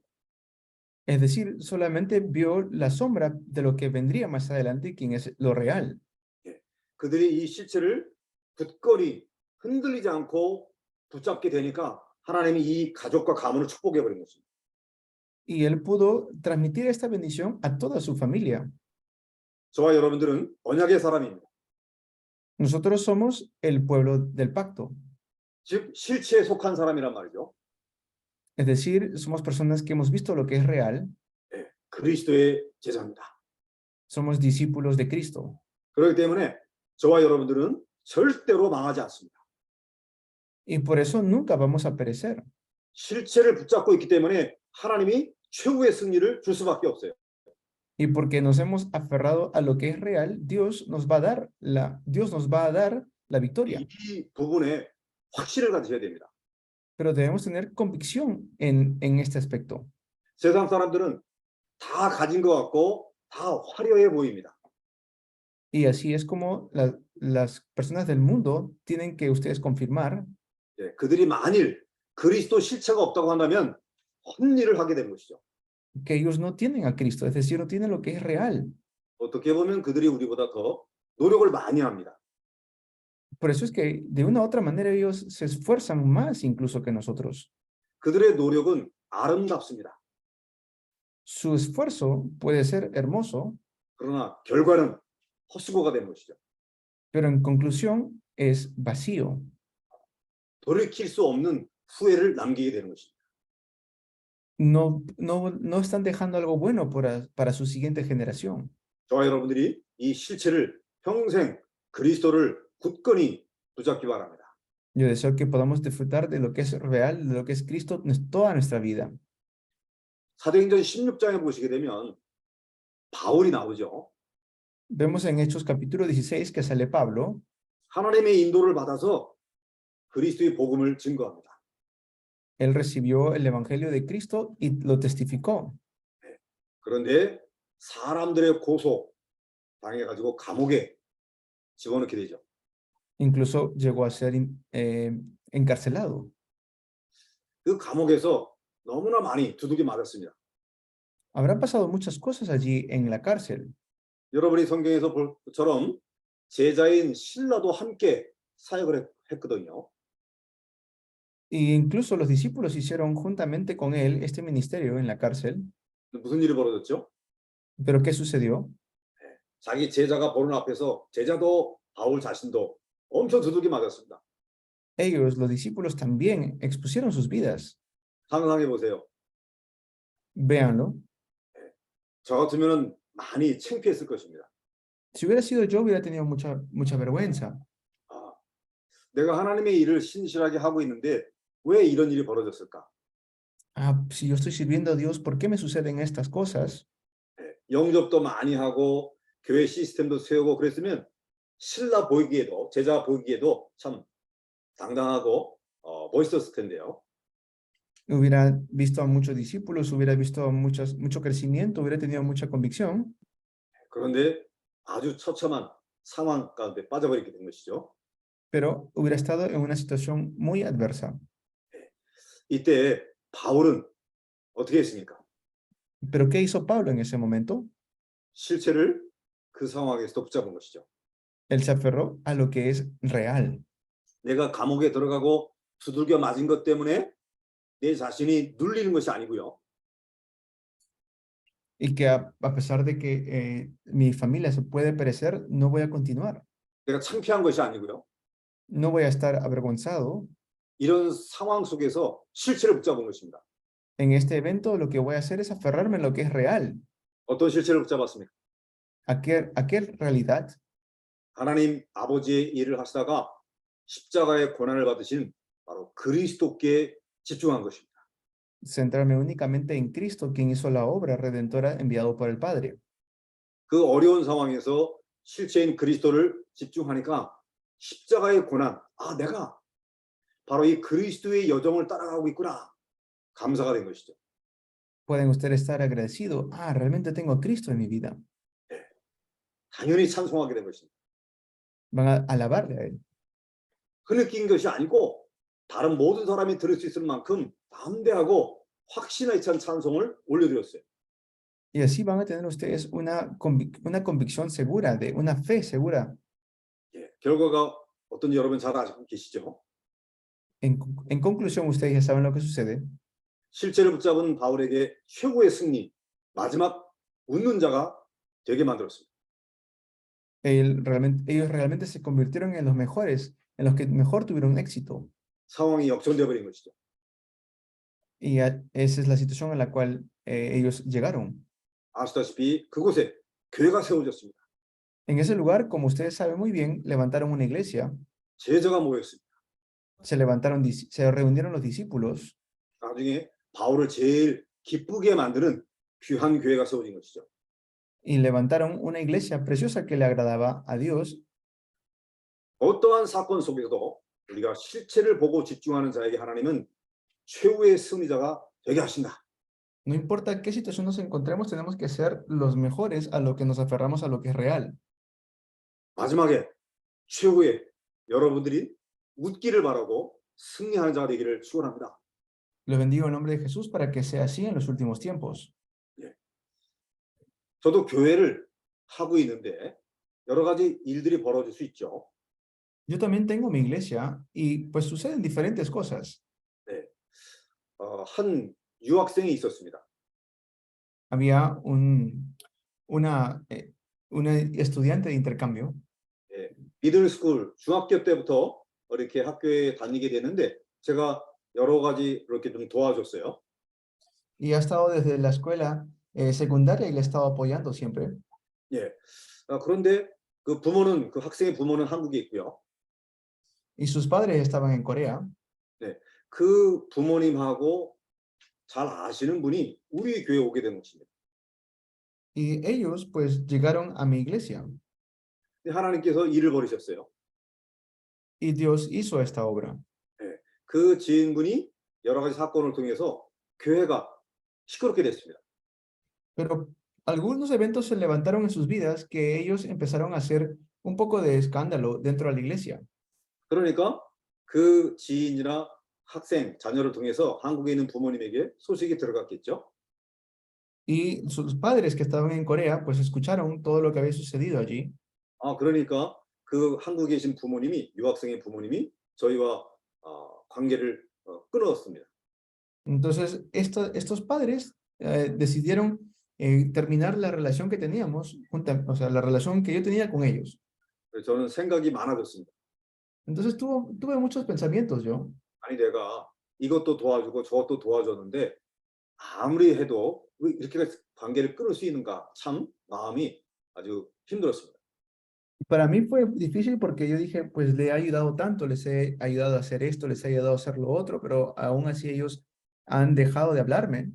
Es decir, solamente vio la sombra de lo que vendría más adelante, quien es lo real. 그들이 이 시체를 굳건히 흔들리지 않고 붙잡게 되니까 하나님이 이 가족과 가문을 축복해 버린 것입니다. Y él pudo transmitir esta bendición a toda su familia. 저와 여러분들은 언약의 사람입니다. Nosotros somos el pueblo del pacto. 즉 실체에 속한 사람이란 말이죠. Es decir, somos personas que hemos visto lo que es real. 그리스도의 제자입니다. Somos discípulos de Cristo. 그렇기 때문에 저와 여러분들은 절대로 망하지 않습니다. Y por eso nunca vamos a perecer. 실체를 붙잡고 있기 때문에 하나님이 최후의 승리를 줄 수밖에 없어요. Y porque nos hemos aferrado a lo que es real, Dios nos va a dar la victoria. 이 부분에 확신을 가지셔야 됩니다. Pero debemos tener convicción en este aspecto. 세상 사람들은 다 가진 것 같고 다 화려해 보입니다. Y así es como las personas del mundo tienen que ustedes confirmar 그들이 만일 그리스도 실체가 없다고 한다면 헛일을 하게 되는 것이죠. que ellos no tienen a Cristo, es decir, no tienen lo que es real. 어떻게 보면 그들이 우리보다 더 노력을 많이 합니다. Por eso es que de una u otra manera ellos se esfuerzan más incluso que nosotros. 그들의 노력은 아름답습니다. Su esfuerzo puede ser hermoso, 그러나 결과는 헛수고가 되는 것이죠. pero en conclusión es vacío. 돌이킬 수 없는 후회를 남기게 되는 것입니다. No están dejando algo bueno para su siguiente generación. 저와 여러분들이 이 실체를 평생 그리스도를 굳건히 붙잡기 바랍니다. Yo deseo que podamos disfrutar de lo que es real, de lo que es Cristo toda nuestra vida. 사도행전 16장에 보시게 되면 바울이 나오죠. Vemos en Hechos capítulo 16 que sale Pablo. 하나님의 인도를 받아서 그리스도의 복음을 증거합니다. Él recibió el evangelio de Cristo y lo testificó. 그런데 사람들의 고소 당해가지고 감옥에 집어넣게 되죠. Incluso llegó a ser encarcelado. 그 감옥에서 너무나 많이 두들겨 맞았습니다. Habrán pasado muchas cosas allí en la cárcel. 여러분이 성경에서 볼 것처럼 제자인 실라도 함께 사역을 했거든요. Y incluso los discípulos hicieron juntamente con él este ministerio en la cárcel. 무슨 일이 벌어졌죠? ¿Pero qué sucedió? 자기 제자가 보는 앞에서 제자도 바울 자신도 엄청 두들겨 맞았습니다. Ellos, los discípulos, también expusieron sus vidas. 상상해 보세요. Véanlo. 저 같으면 많이 창피했을 것입니다. Si hubiera sido yo, hubiera tenido mucha vergüenza. 내가 하나님의 일을 신실하게 하고 있는데 왜 이런 일이 벌어졌을까? Si yo estoy sirviendo a Dios, ¿por qué me suceden estas cosas? 영접도 많이 하고 교회 시스템도 세우고 그랬으면 신라 보이기에도 제자 보이기에도 참 당당하고 멋있었을 텐데요. Hubiera visto a muchos discípulos, hubiera visto mucho crecimiento, hubiera tenido mucha convicción. 그런데 아주 처참한 상황 가운데 빠져버리게 된 것이죠. Pero hubiera estado en una situación muy adversa. 이때 바울은 어떻게 했습니까? ¿Pero qué hizo Pablo en ese momento? 실체를 그 상황에서 붙잡은 것이죠. Él se aferró a lo que es real. 내가 감옥에 들어가고 두들겨 맞은 것 때문에 내 자신이 눌리는 것이 아니고요. Y que a pesar de que mi familia se puede perecer, no voy a continuar. 내가 창피한 것이 아니고요. No voy a estar avergonzado. 이런 상황 속에서 실체를 붙잡은 것입니다. En este evento lo que voy a hacer es aferrarme a lo que es real. 어떤 실체를 붙잡았습니까? ¿A qué realidad? 하나님 아버지의 일을 하시다가 십자가의 고난을 받으신 바로 그리스도께 집중한 것입니다. Centrarme únicamente en Cristo, quien hizo la obra redentora enviado por el Padre. 그 어려운 상황에서 실체인 그리스도를 집중하니까 십자가의 고난, 내가 바로 이 그리스도의 여정을 따라가고 있구나. 감사가 된 것이죠. Pueden ustedes estar agradecidos. Realmente tengo a Cristo en mi vida. 당연히 찬송하게 된 것입니다. Van a alabarle a Él. 흐느낀 것이 아니고 다른 모든 사람이 들을 수 있을 만큼 담대하고 확신에 찬 찬송을 올려드렸어요. Y así van a tener ustedes una convicción segura, de una fe segura. 예, 결과가 어떤지 여러분 잘 알고 계시죠? En conclusión, ustedes ya saben lo que sucede. 실체를 붙잡은 바울에게 최고의 승리, 마지막 웃는 자가 되게 만들었습니다. Ellos realmente se convirtieron en los mejores, en los que mejor tuvieron éxito. 상황이 역전되어 버린 것이죠. Y esa es la situación a la cual ellos llegaron. 아시다시피 그곳에 교회가 세워졌습니다. En ese lugar, como ustedes saben muy bien, levantaron una iglesia, 제자가 모였습니다. se reunieron los discípulos 나중에 바울을 제일 기쁘게 만드는 귀한 교회가 세워진 것이죠. y levantaron una iglesia preciosa que le agradaba a Dios. 어떠한 사건 속에서도 우리가 실체를 보고 집중하는 자에게 하나님은 최후의 승리자가 되게 하신다. No importa qué situación nos encontremos, tenemos que ser los mejores a lo que nos aferramos a lo que es real. 마지막에 최후의 여러분들이 웃기를 바라고 승리하는 자가 되기를 축원합니다. Los bendigo en nombre de Jesús para que sea así en los últimos tiempos. 저도 교회를 하고 있는데 여러 가지 일들이 벌어질 수 있죠. Yo también tengo mi iglesia y pues suceden diferentes cosas. 한 유학생이 있었습니다. Había una estudiante de intercambio. 미들스쿨 중학교 때부터 이렇게 학교에 다니게 되는데 제가 여러 가지 이렇게 좀 도와줬어요. Y ha estado desde la escuela secundaria y le he estado apoyando siempre. 예. 그런데 그 부모는 그 학생의 부모는 한국에 있고요. Y sus padres estaban en Corea. 네. 그 부모님하고 잘 아시는 분이 우리 교회에 오게 된 것입니다. Y ellos pues llegaron a mi iglesia. 하나님께서 일을 벌이셨어요. Y Dios hizo esta obra. 네. 그 지인분이 여러 가지 사건을 통해서 교회가 시끄럽게 됐습니다. Pero algunos eventos se levantaron en sus vidas que ellos empezaron a hacer un poco de escándalo dentro de la iglesia. 그러니까 그 지인이나 학생, 자녀를 통해서 한국에 있는 부모님에게 소식이 들어갔겠죠. Y sus padres que estaban en Corea pues escucharon todo lo que había sucedido allí. 그러니까 그 한국에 계신 부모님이, 유학생의 부모님이 저희와 관계를 끊었습니다. Entonces estos padres decidieron terminar la relación que teníamos, o sea, la relación que yo tenía con ellos. 저는 생각이 많아졌습니다. Entonces tuve muchos pensamientos yo. 아니 내가 이것도 도와주고 저것도 도와줬는데 아무리 해도 왜 이렇게 관계를 끊을 수 있는가 참 마음이 아주 힘들었습니다. Para mí fue difícil porque yo dije, pues le he ayudado tanto, les he ayudado a hacer esto, les he ayudado a hacer lo otro, pero aún así ellos han dejado de hablarme.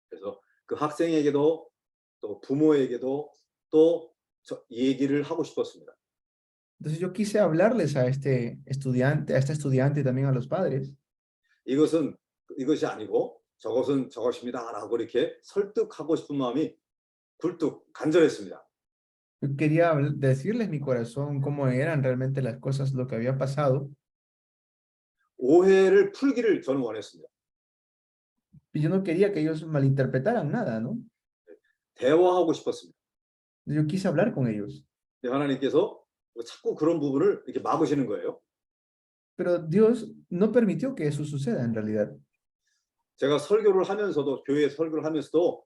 그래서 그 학생에게도 또 부모에게도 또 얘기를 하고 싶었습니다. Entonces yo quise hablarles a esta estudiante y también a los padres. 이것이 아니고 저것은 저것입니다라고 이렇게 설득하고 싶은 마음이 굴뚝 간절했습니다. Yo quería decirles mi corazón cómo eran realmente las cosas, lo que había pasado. 오해를 풀기를 저는 원했습니다. Y yo no quería que ellos malinterpretaran nada, ¿no? 대화하고 싶었습니다. Yo quise hablar con ellos. 하나님께서 자꾸 그런 부분을 이렇게 막으시는 거예요. Pero Dios no permitió que eso suceda en realidad. 제가 설교를 하면서도 교회 설교를 하면서도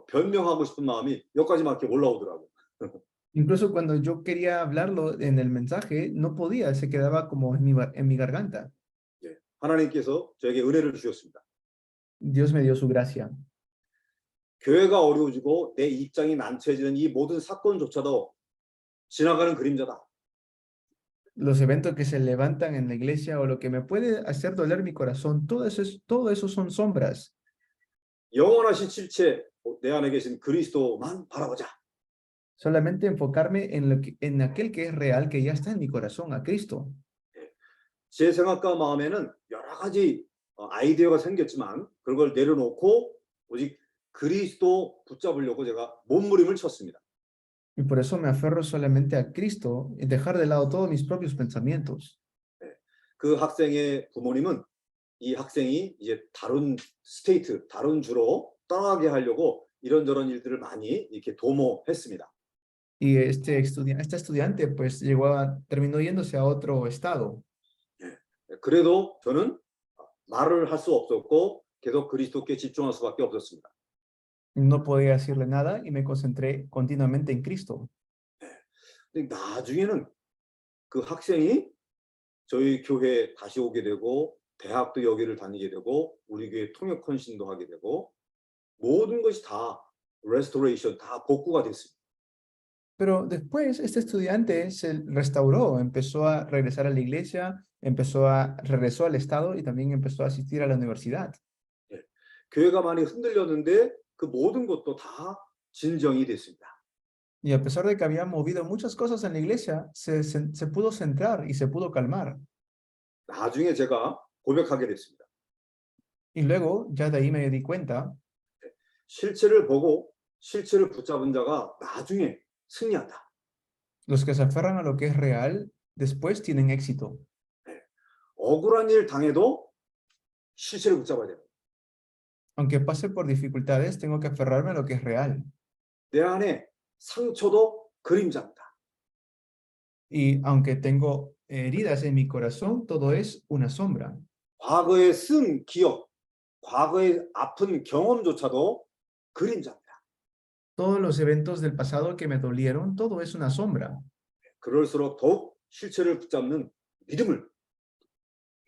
변명하고 싶은 마음이 여기까지 막 이렇게 올라오더라고요. Incluso cuando yo quería hablarlo en el mensaje, no podía, se quedaba como en mi garganta. 하나님께서 저에게 은혜를 주셨습니다. Dios me dio su gracia. 교회가 어려워지고 내 입장이 난처해지는 이 모든 사건조차도 지나가는 그림자다. Los eventos que se levantan en la iglesia o lo que me puede hacer doler mi corazón, todo eso son sombras. 영원하신 실체, 내 안에 계신 그리스도만 바라보자. Solamente enfocarme en aquel que es real, que ya está en mi corazón, a Cristo. 제 생각과 마음에는 여러 가지 아이디어가 생겼지만 그걸 내려놓고 오직 그리스도 붙잡으려고 제가 몸부림을 쳤습니다. Y por eso me aferro solamente a Cristo y dejar de lado todos mis propios pensamientos. 그 학생의 부모님은 이 학생이 이제 다른 스테이트, 다른 주로 떠나게 하려고 이런저런 일들을 많이 이렇게 도모했습니다. Y este estudiante pues terminó yéndose a otro estado. 그래도 저는 말을 할 수 없었고 계속 그리스도께 집중할 수밖에 없었습니다. No podía decirle nada y me concentré continuamente en Cristo. 근데 나중에는 그 학생이 저희 교회에 다시 오게 되고 대학도 여기를 다니게 되고 우리 교회 통역 헌신도 하게 되고 모든 것이 다 레스토레이션, 다 복구가 됐습니다. Pero después este estudiante se restauró, empezó a regresar a la iglesia, regresó al estado y también empezó a asistir a la universidad. 교회가 많이 흔들렸는데 그 모든 것도 다 진정이 됐습니다. Y a pesar de que había movido muchas cosas en la iglesia, se pudo centrar y se pudo calmar. 나중에 제가 고백하게 됐습니다. Y luego, ya de ahí me di cuenta, 실체를 보고 실체를 붙잡은 자가 나중에 승리한다. los que se aferran a lo que es real, después tienen éxito. 억울한 일 당해도 실체를 붙잡아야 돼요. Aunque pase por dificultades, tengo que aferrarme a lo que es real. 내 안에 상처도 그림자입니다. Y aunque tengo heridas en mi corazón, todo es una sombra. 과거에 쓴 기억, 과거의 아픈 경험조차도 그림자입니다. Todos los eventos del pasado que me dolieron, todo es una sombra. 그럴수록 더욱 실체를 붙잡는 믿음을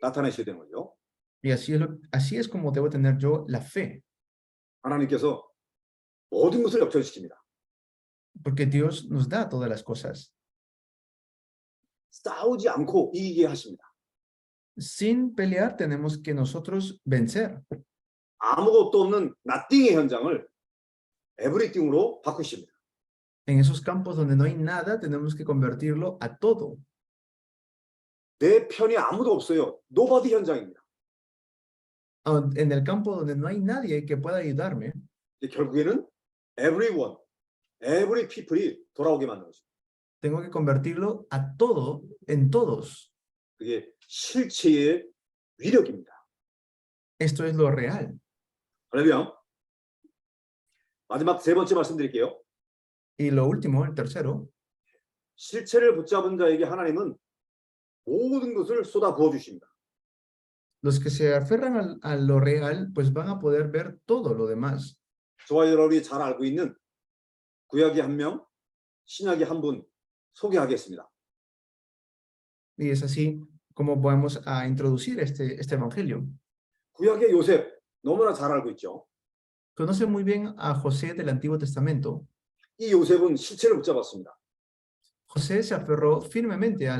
나타내셔야 되는 거죠. Y así es como debo tener yo la fe, 하나님께서 모든 것을 역전시킵니다. porque Dios nos da todas las cosas. 싸우지 않고 이기게 하십니다. Sin pelear tenemos que nosotros vencer. 아무것도 없는 nothing의 현장을 everything으로 바꾸십니다. En esos campos donde no hay nada, tenemos que convertirlo a todo. 내 편이 아무도 없어요. nobody 현장입니다. En el campo donde no hay nadie que pueda ayudarme, 결국에는 everyone, every people이 돌아오게 만드는 거죠. tengo que convertirlo a todo, en todos. 그게 실체의 위력입니다. Esto es lo real. 할렐루야. 마지막 세 번째 말씀드릴게요. Y lo último, el tercero, 실체를 붙잡은 자에게 하나님은 모든 것을 쏟아 부어 주십니다. los que se aferran a lo real, pues van a poder ver todo lo demás. 저와 여러분이 잘 알고 있는 구약이 한 명, 신약이 한 분 소개하겠습니다. Y es así como podemos introducir este evangelio. 구약의 요셉 너무나 잘 알고 있죠. Conoce muy bien a José del Antiguo Testamento. 이 요셉은 실체를 붙잡았습니다. José se aferró firmemente a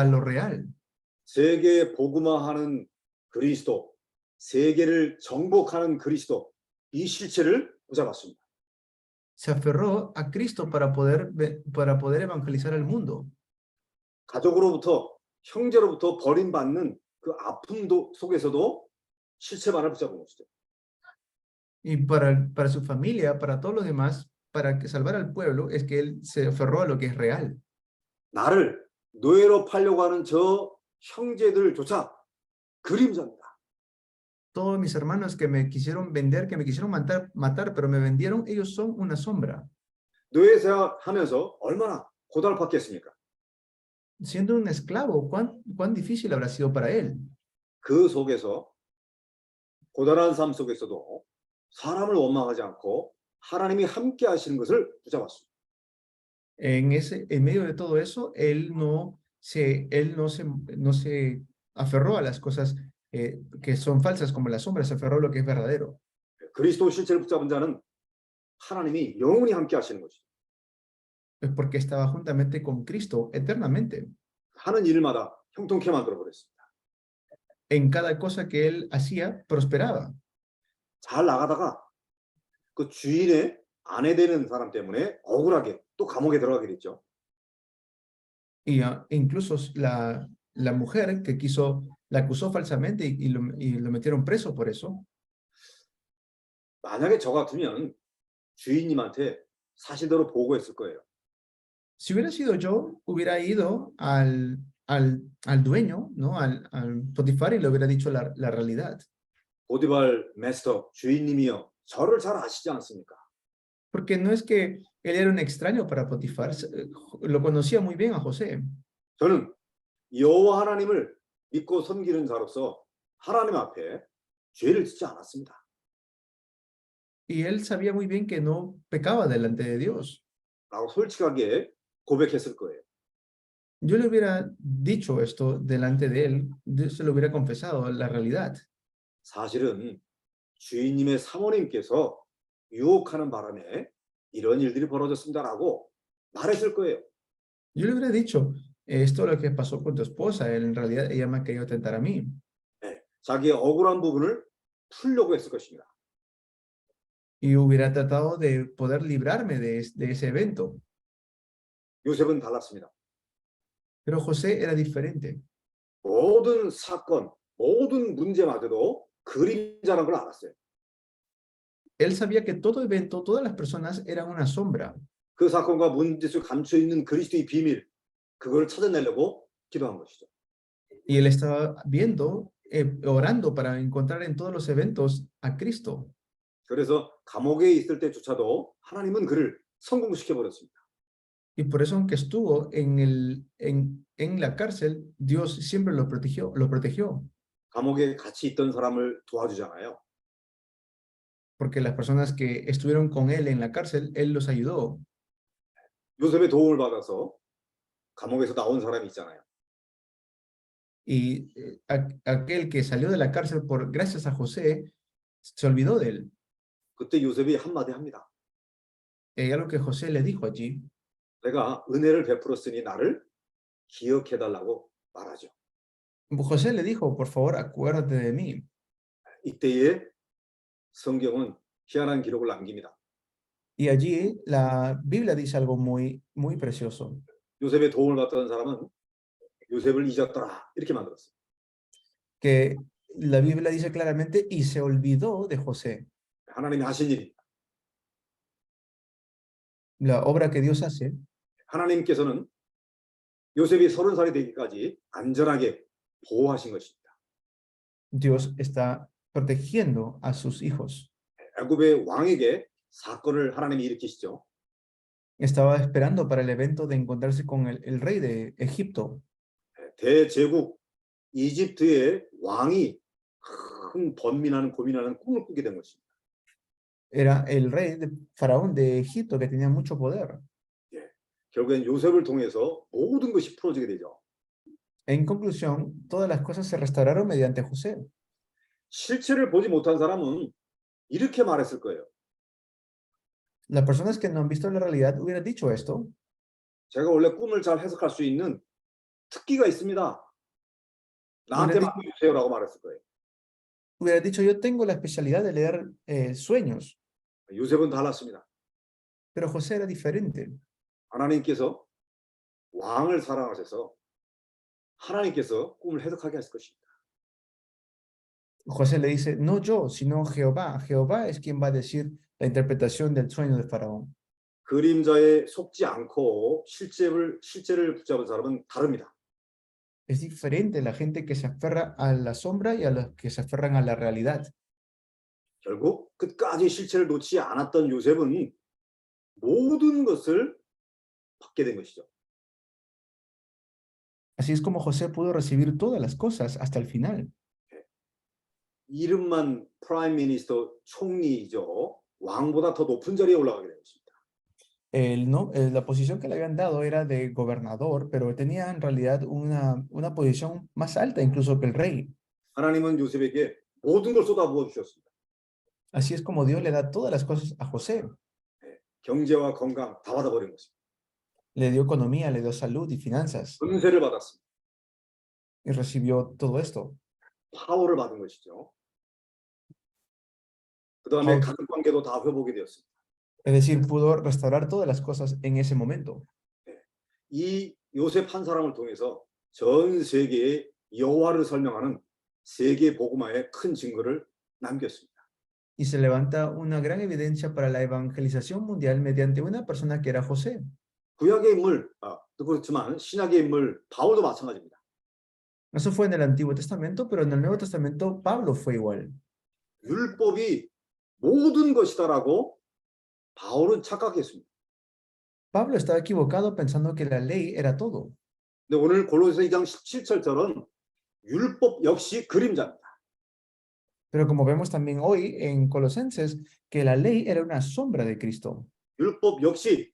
lo real. 세계 복음화하는 그리스도, 세계를 정복하는 그리스도, 이 실체를 붙잡았습니다. Se aferró a Cristo para poder evangelizar al mundo. 가족으로부터, 형제로부터 버림받는 그 아픔도 속에서도 실체만을 붙잡은 것이죠. Y para su familia, para todos los demás, para salvar al pueblo, es que él se aferró a lo que es real. 나를 노예로 팔려고 하는 저 형제들조차 그림자입니다. Todos mis hermanos que me quisieron vender, que me quisieron matar, pero me vendieron, ellos son una sombra. 노예 생활하면서 얼마나 고달팠겠습니까? Siendo un esclavo, ¿cuán difícil habrá sido para él? 그 속에서 고달한 삶 속에서도 사람을 원망하지 않고 하나님이 함께 하시는 것을 붙잡았습니다. En medio de todo eso, él no se aferró a las cosas que son falsas como las sombras, se aferró a lo que es verdadero. 그리스도 실체를 붙잡은 자는 하나님이 영원히 함께 하시는 것이죠. Es porque estaba juntamente con Cristo eternamente. 하는 일마다 형통케 만들어 버렸습니다. En cada cosa que él hacía, prosperaba. 잘 나가다가 그 주인의 아내 되는 사람 때문에 억울하게 또 감옥에 들어가게 됐죠. Y incluso la mujer que la acusó falsamente y lo metieron preso por eso. 만약에 저 같으면 주인님한테 사실대로 보고했을 거예요. Si hubiera sido yo, hubiera ido al al dueño, ¿no? Al Potifar y le hubiera dicho la realidad. 보디발 마스터 주인님이여 저를 잘 아시지 않습니까? Porque no es que él era un extraño para Potifar, lo conocía muy bien a José. 저는 여호와 하나님을 믿고 섬기는 자로서 하나님 앞에 죄를 짓지 않았습니다. Y él sabía muy bien que no pecaba delante de Dios. 라고 솔직하게 고백했을 거예요. Yo le hubiera dicho esto delante de él, se lo hubiera confesado la realidad. 사실은 주인님의 사모님께서 유혹하는 바람에 이런 일들이 벌어졌습니다라고 말했을 거예요. Yo le hubiera dicho, esto es lo que pasó con tu esposa, en realidad ella me ha querido tentar a mí. 네, 자기의 억울한 부분을 풀려고 했을 것입니다. Y hubiera tratado de poder librarme de ese evento. 요셉은 달랐습니다. Pero José era diferente. 모든 사건, 모든 문제마저도 그림자라는 걸 알았어요. Él sabía que todo evento, todas las personas eran una sombra. 그 사건과 문제 속에 감춰 있는 그리스도의 비밀, 그걸 찾아내려고 기도한 것이죠. Y él estaba viendo, orando para encontrar en todos los eventos a Cristo. 그래서 감옥에 있을 때조차도 하나님은 그를 성공시켜 버렸습니다. Y por eso, aunque estuvo en la cárcel, Dios siempre lo protegió. 감옥에 같이 있던 사람을 도와주잖아요. Porque las personas que estuvieron con él en la cárcel, él los ayudó. 요셉의 도움을 받아서 감옥에서 나온 사람이 있잖아요. Y aquel que salió de la cárcel gracias a José, se olvidó de él. 그때 요셉이 한마디 합니다. Hay algo que José le dijo allí. 내가 은혜를 베풀었으니 나를 기억해달라고 말하죠. José le dijo, por favor, acuérdate de mí. 이때에 성경은 희한한 기록을 남깁니다. Y allí la Biblia dice algo muy precioso. 요셉의 도움을 받던 사람은 요셉을 잊었더라 이렇게 만들었어요. Que la Biblia dice claramente, y se olvidó de José. 하나님이 하신 일입니다. La obra que Dios hace. 하나님께서는 요셉이 30살이 되기까지 안전하게 보호하신 것입니다. Dios está protegiendo a sus hijos. 애굽의 왕에게 사건을 하나님이 일으키시죠. Estaba esperando para el evento de encontrarse con el rey de Egipto. 대제국 이집트의 왕이 큰 번민하는 고민하는 꿈을 꾸게 된 것입니다. Era el rey faraón de Egipto que tenía mucho poder. 결국엔 요셉을 통해서 모든 것이 풀어지게 되죠. En conclusión, todas las cosas se restauraron mediante José. 실체를 보지 못한 사람은 이렇게 말했을 거예요. Las personas que no han visto la realidad hubieran dicho esto. 제가 원래 꿈을 잘 해석할 수 있는 특기가 있습니다. 나한테 맡겨주세요라고 말했을 거예요. Hubiera dicho, yo tengo la especialidad de leer sueños. 요셉은 달랐습니다. Pero José era diferente. 하나님께서 왕을 사랑하셔서 하나님께서 꿈을 해석하게 하실 것입니다. José le dice, no yo, sino Jehová. Jehová es quien va a decir la interpretación del sueño de Faraón. 그림자에 속지 않고 실제를 붙잡은 사람은 다릅니다. Es diferente la gente que se aferra a la sombra y a los que se aferran a la realidad. 결국 끝까지 실체를 놓지 않았던 요셉은 모든 것을 받게 된 것이죠. Así es como José pudo recibir todas las cosas hasta el final. 이름만 프라임 미니스터 총리이죠. 왕보다 더 높은 자리에 올라가게 된 것입니다. La posición que le habían dado era de gobernador, pero tenía en realidad una posición más alta incluso que el rey. 하나님은 요셉에게 모든 걸 쏟아부어 주셨습니다. Así es como Dios le da todas las cosas a José. 경제와 건강 다 받아버린 것입니다. Le dio economía, le dio salud y finanzas. 은혜를 받았습니다. Y recibió todo esto. 파워를 받은 것이죠. 그 다음에 가족 관계도 다 회복이 되었습니다. Es decir, pudo restaurar todas las cosas en ese momento. 이 요셉 한 사람을 통해서 전 세계에 여호와를 설명하는 세계 복음화의 큰 증거를 남겼습니다. Y se levanta una gran evidencia para la evangelización mundial mediante una persona que era José. 구약의 인물, 그렇지만 신약의 인물 바울도 마찬가지입니다. Eso fue en el Antiguo Testamento, pero en el Nuevo Testamento Pablo fue igual. 율법이 모든 것이다라고 바울은 착각했습니다. Pablo estaba equivocado pensando que la ley era todo. 근데 오늘 골로새서 2장 17절처럼 율법 역시 그림자입니다. Pero como vemos también hoy en Colosenses, que la ley era una sombra de Cristo. 율법 역시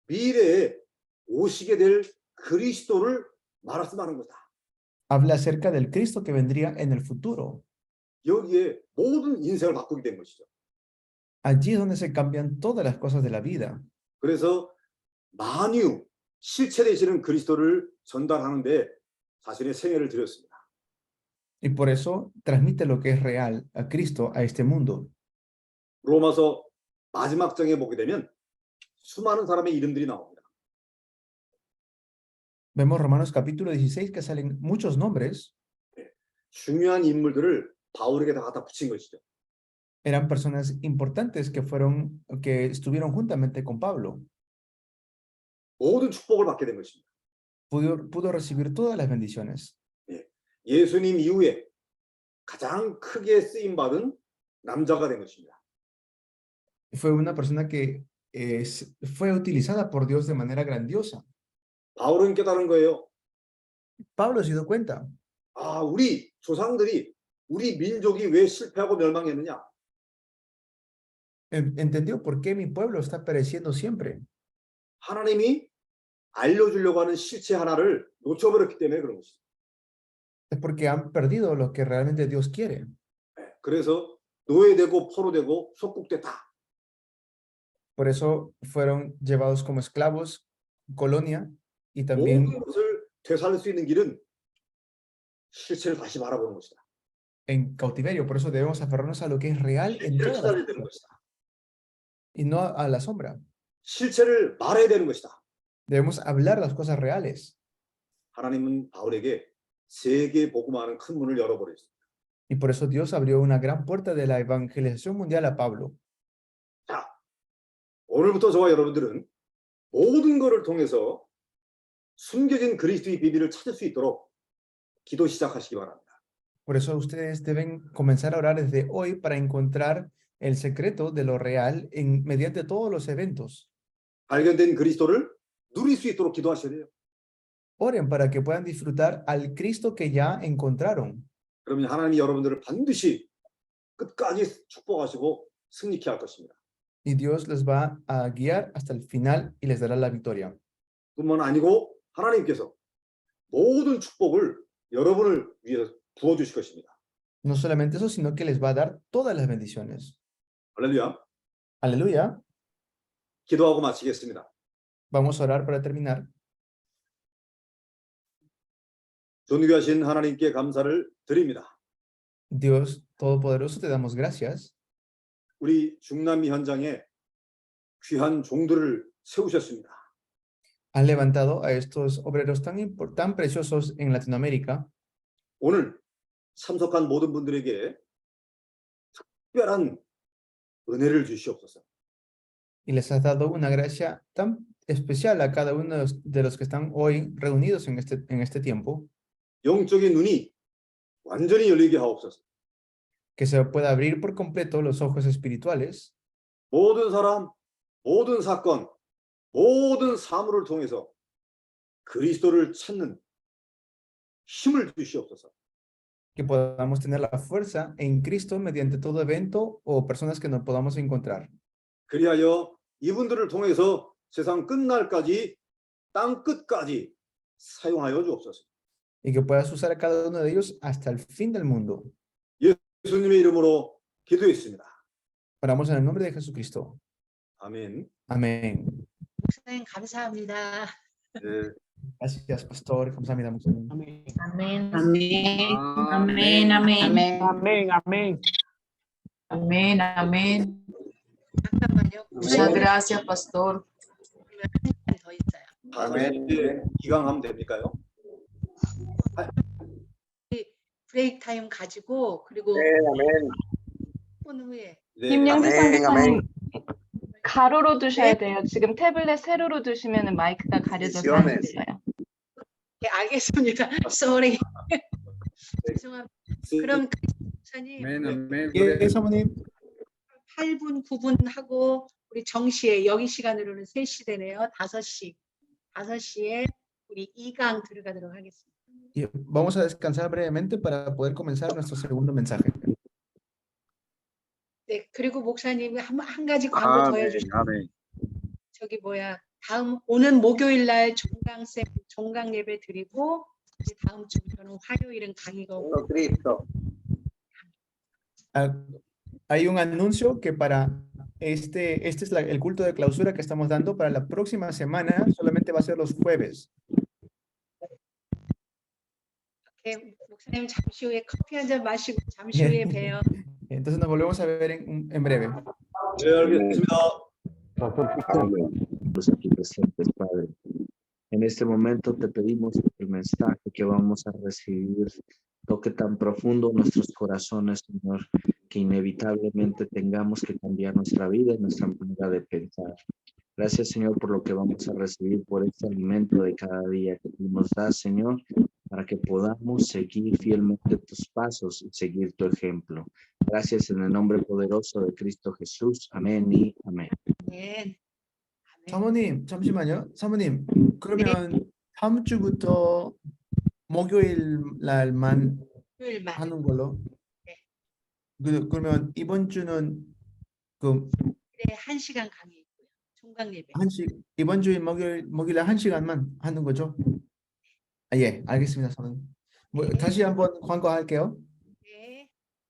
미래에 오시게 될 그리스도를 말씀하는 거다. Habla acerca del Cristo que vendría en el futuro. 여기에 모든 인생을 바꾸게 된 것이죠. Allí es donde se cambian todas las cosas de la vida. 그래서 만유 실체 되시는 그리스도를 전달하는데 자신의 생애를 드렸습니다. Y por eso transmite lo que es real a Cristo a este mundo. 로마서 마지막 장에 보게 되면 수많은 사람의 이름들이 나옵니다. Vemos Romanos capítulo 16 que salen muchos nombres. 중요한 인물들을 바울에게 다 갖다 붙인 것이죠. Eran personas importantes que estuvieron juntamente con Pablo. 모든 축복을 받게 된 것입니다. Pudo recibir todas las bendiciones. 예수님 이후에 가장 크게 쓰임 받은 남자가 된 것입니다. Fue una persona que fue utilizada por Dios de manera grandiosa. 바울은 깨달은 거예요. Pablo se dio cuenta. 아, 우리 조상들이 우리 민족이 왜 실패하고 멸망했느냐? Entendió por qué mi pueblo está pereciendo siempre. 하나님이 알려주려고 하는 실체 하나를 놓쳐버렸기 때문에 그런 것이죠. Es porque han perdido lo que realmente Dios quiere. 그래서 노예되고 포로되고 속국됐다. Por eso fueron llevados como esclavos, colonia, y también 모든 것을 되살릴 수 있는 길은 실체를 다시 바라보는 것이다. en cautiverio. Por eso debemos aferrarnos a lo que es real en 실체를 todas las 찾아야 되는 cosas, 것이다. y no a la sombra. 실체를 말해야 되는 것이다. Debemos hablar las cosas reales. 하나님은 바울에게 세계 복음화하는 큰 문을 열어버렸습니다. Y por eso Dios abrió una gran puerta de la evangelización mundial a Pablo. 자, 오늘부터 저와 여러분들은 모든 것을 통해서 숨겨진 그리스도의 비밀을 찾을 수 있도록 기도 시작하시기 바랍니다. Por eso ustedes deben comenzar a orar desde hoy para encontrar el secreto de lo real mediante todos los eventos. 발견된 그리스도를 누릴 수 있도록 기도하셔야 돼요. Oren para que puedan disfrutar al Cristo que ya encontraron. 그러면 하나님이 여러분들을 반드시 끝까지 축복하시고 승리케 할 것입니다. Y Dios les va a guiar hasta el final y les dará la victoria. 뿐만 아니고 하나님께서 모든 축복을 여러분을 위해서 부어주실 것입니다. No solamente eso, sino que les va a dar todas las bendiciones. 할렐루야. Aleluya. 기도하고 마치겠습니다. Vamos a orar para terminar. 존귀하신 하나님께 감사를 드립니다. Dios Todopoderoso, te damos gracias. 우리 중남미 현장에 귀한 종들을 세우셨습니다. Han levantado a estos obreros tan preciosos en Latinoamérica. 오늘 참석한 모든 분들에게 특별한 은혜를 주시옵소서. Y les has dado una gracia tan especial a cada uno de los que están hoy reunidos en este tiempo. 영적인 눈이 완전히 열리게 하옵소서. Que se pueda abrir por completo los ojos espirituales. 모든 사람, 모든 사건, 모든 사물을 통해서 그리스도를 찾는 힘을 주시옵소서. Que podamos tener la fuerza en Cristo mediante todo evento o personas que nos podamos encontrar. 그리하여 이분들을 통해서 세상 끝날까지 땅 끝까지 사용하여 주옵소서. Y que puedas usar a cada uno de ellos hasta el fin del mundo. 예수님의 이름으로 기도했습니다. Oramos en el nombre de Jesucristo. 아멘. Amén. 목사님 감사합니다. 네. Gracias, pastor. 감사합니다, 목사님. Amén. 아멘. Amén. 아, Amén. Amén. Amén, amén. Amén, amén. 잠깐만요. Muchas gracias, pastor. 더 있어요. 아멘. 기강하면 됩니까요? 브레이크 타임 가지고 그리고 아멘. 10분 후에 네. 김영주 선교사님 가로로 두셔야 네. 돼요. 지금 태블릿 세로로 두시면 마이크가 가려져서 안 미션은. 들려요. 네, 알겠습니다. Sorry. 죄송합니다. 그럼 목사님 아멘, 아멘. 예, 사모님. 8분, 9분 하고 우리 정시에 여기 시간으로는 3시 되네요. 5시에 우리 2강 들어가도록 하겠습니다. Y vamos a descansar brevemente para poder comenzar nuestro segundo mensaje. 네, 그리고 목사님이 한 가지 광고 더 해주시면 아멘. 저기 다음 오는 목요일 날 종강 예배 드리고 이제 다음 주부터는 화요일은 강의가 오고 Hay un anuncio que para este es el culto de clausura que estamos dando para la próxima semana, solamente va a ser los jueves. 네, 목사님 잠시 후에 커피 한 잔 마시고 잠시 후에 봬요. Entonces nos volvemos a ver en breve. 네, 알겠습니다. Los aquí presentes, Padre. En este momento te pedimos que el mensaje que vamos a recibir toque tan profundo nuestros corazones, Señor, que inevitablemente tengamos que cambiar nuestra vida y nuestra manera de pensar. Gracias, Señor, por lo que vamos a recibir, por este alimento de cada día que tú nos das, Señor, para que podamos seguir fielmente tus pasos y seguir tu ejemplo. Gracias en el nombre poderoso de Cristo Jesús. Amén y amén. 네. 사모님, 잠시만요. 사모님, 그러면 다음 주부터 목요일 날만 토요일만. 하는 걸로. 네. 그러면 이번 주는 그 네, 1시간 강의 있고요. 총강 예배. 이번 주에 목요일에 1시간만 하는 거죠? 아, 예, 알겠습니다, 사모님. 다시 한번 광고할게요.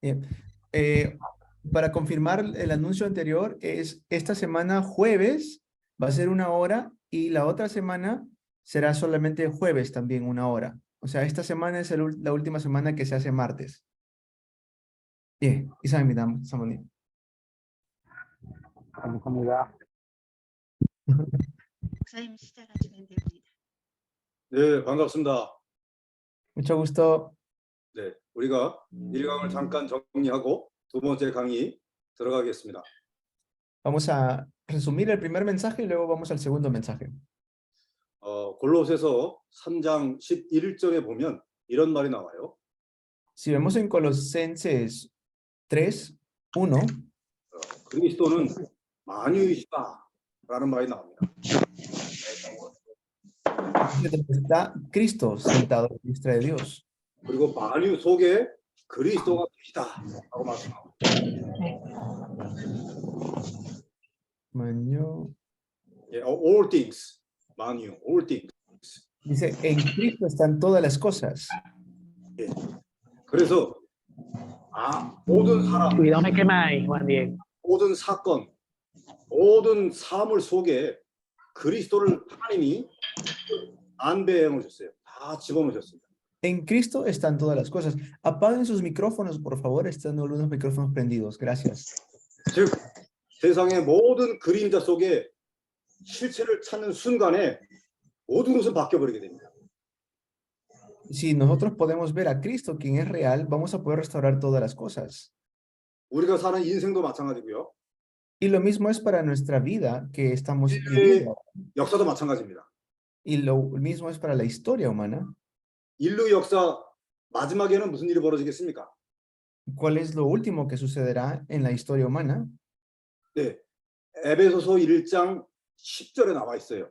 네. Para confirmar el anuncio anterior, esta semana jueves va a ser 1 hora y la otra semana será solamente jueves también 1 hora. O sea, esta semana es la última semana que se hace martes. 예, 이상입니다, 사모님. 감사합니다. 목사님 시작하시면 됩니다. 네, 반갑습니다. Mucho gusto. 네, 우리가 1강을 잠깐 정리하고 두 번째 강의 들어가겠습니다. Vamos a resumir el primer mensaje y luego vamos al segundo mensaje. 골로새서 3장 11절에 보면 이런 말이 나와요. Si vemos en Colosenses 3:1, 그리스도는 만유이시다라는 말이 나옵니다. está Cristo sentado a la diestra de Dios. 그리고 만유 속에 그리스도가 계시다라고 말씀합니다. All things, 만유, all things. Dice, en Cristo están todas las cosas. 예. 그래서 모든 사람, Cuidado, me quemáis, Juan Diego. 모든 사건, 모든 사물 속에 그리스도를 하나님이 안배해 놓으셨어요. 다 집어넣으셨습니다. En Cristo están todas las cosas. Apaguen sus micrófonos, por favor. Están algunos micrófonos prendidos. Gracias. 즉 세상의 모든 그림자 속에 실체를 찾는 순간에 모든 것은 바뀌어버리게 됩니다. Si nosotros podemos ver a Cristo, quien es real, vamos a poder restaurar todas las cosas. 우리가 사는 인생도 마찬가지고요. Y lo mismo es para nuestra vida que estamos viviendo. 역사도 마찬가지입니다. Y lo mismo es para la historia humana. 인류 역사 마지막에는 무슨 일이 벌어지겠습니까? ¿Cuál es lo último que sucederá en la historia humana? 네, 에베소서 1장 10절에 나와 있어요.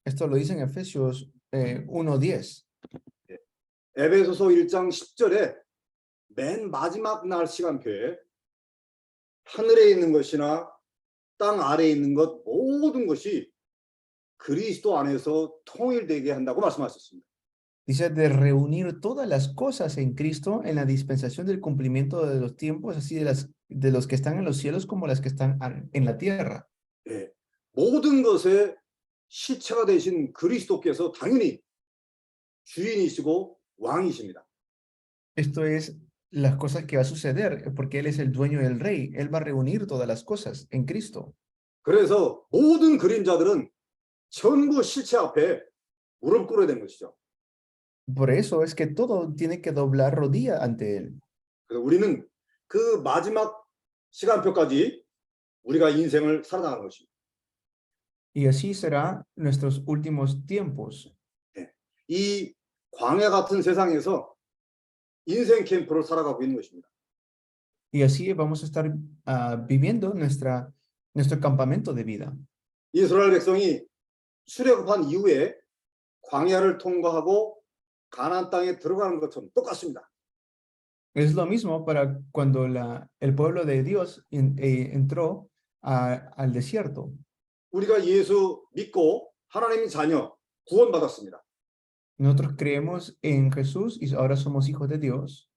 Esto lo dice en Efesios 1:10. 에베소서 1장 10절에 맨 마지막 날 시간표에 하늘에 있는 것이나 땅 아래에 있는 것 모든 것이 그리스도 안에서 통일되게 한다고 말씀하셨습니다. Dice de reunir todas las cosas en Cristo en la dispensación del cumplimiento de los tiempos, así de los que están en los cielos como las que están en la tierra. 네, 모든 것의 실체가 되신 그리스도께서 당연히 주인이시고 왕이십니다. Esto es las cosas que va a suceder, porque Él es el dueño del rey. Él va a reunir todas las cosas en Cristo. 그래서 모든 그림자들은 전부 실체 앞에 무릎 꿇어야 되는 것이죠. Por eso es que todo tiene que doblar rodilla ante Él. 그래서 우리는 그 마지막 시간표까지 우리가 인생을 살아가는 것입니다. Y así será nuestros últimos tiempos. 이 광야 같은 세상에서 인생 캠프를 살아가고 있는 것입니다. Y así vamos a estar viviendo nuestro campamento de vida. 이스라엘 백성이 출애굽한 이후에 광야를 통과하고 가나안 땅에 들어가는 것처럼 똑같습니다. Es lo mismo para cuando el pueblo de Dios entró al desierto. 우리가 예수 믿고 하나님의 자녀 구원받았습니다. Nosotros creemos en Jesús y ahora somos hijos de Dios.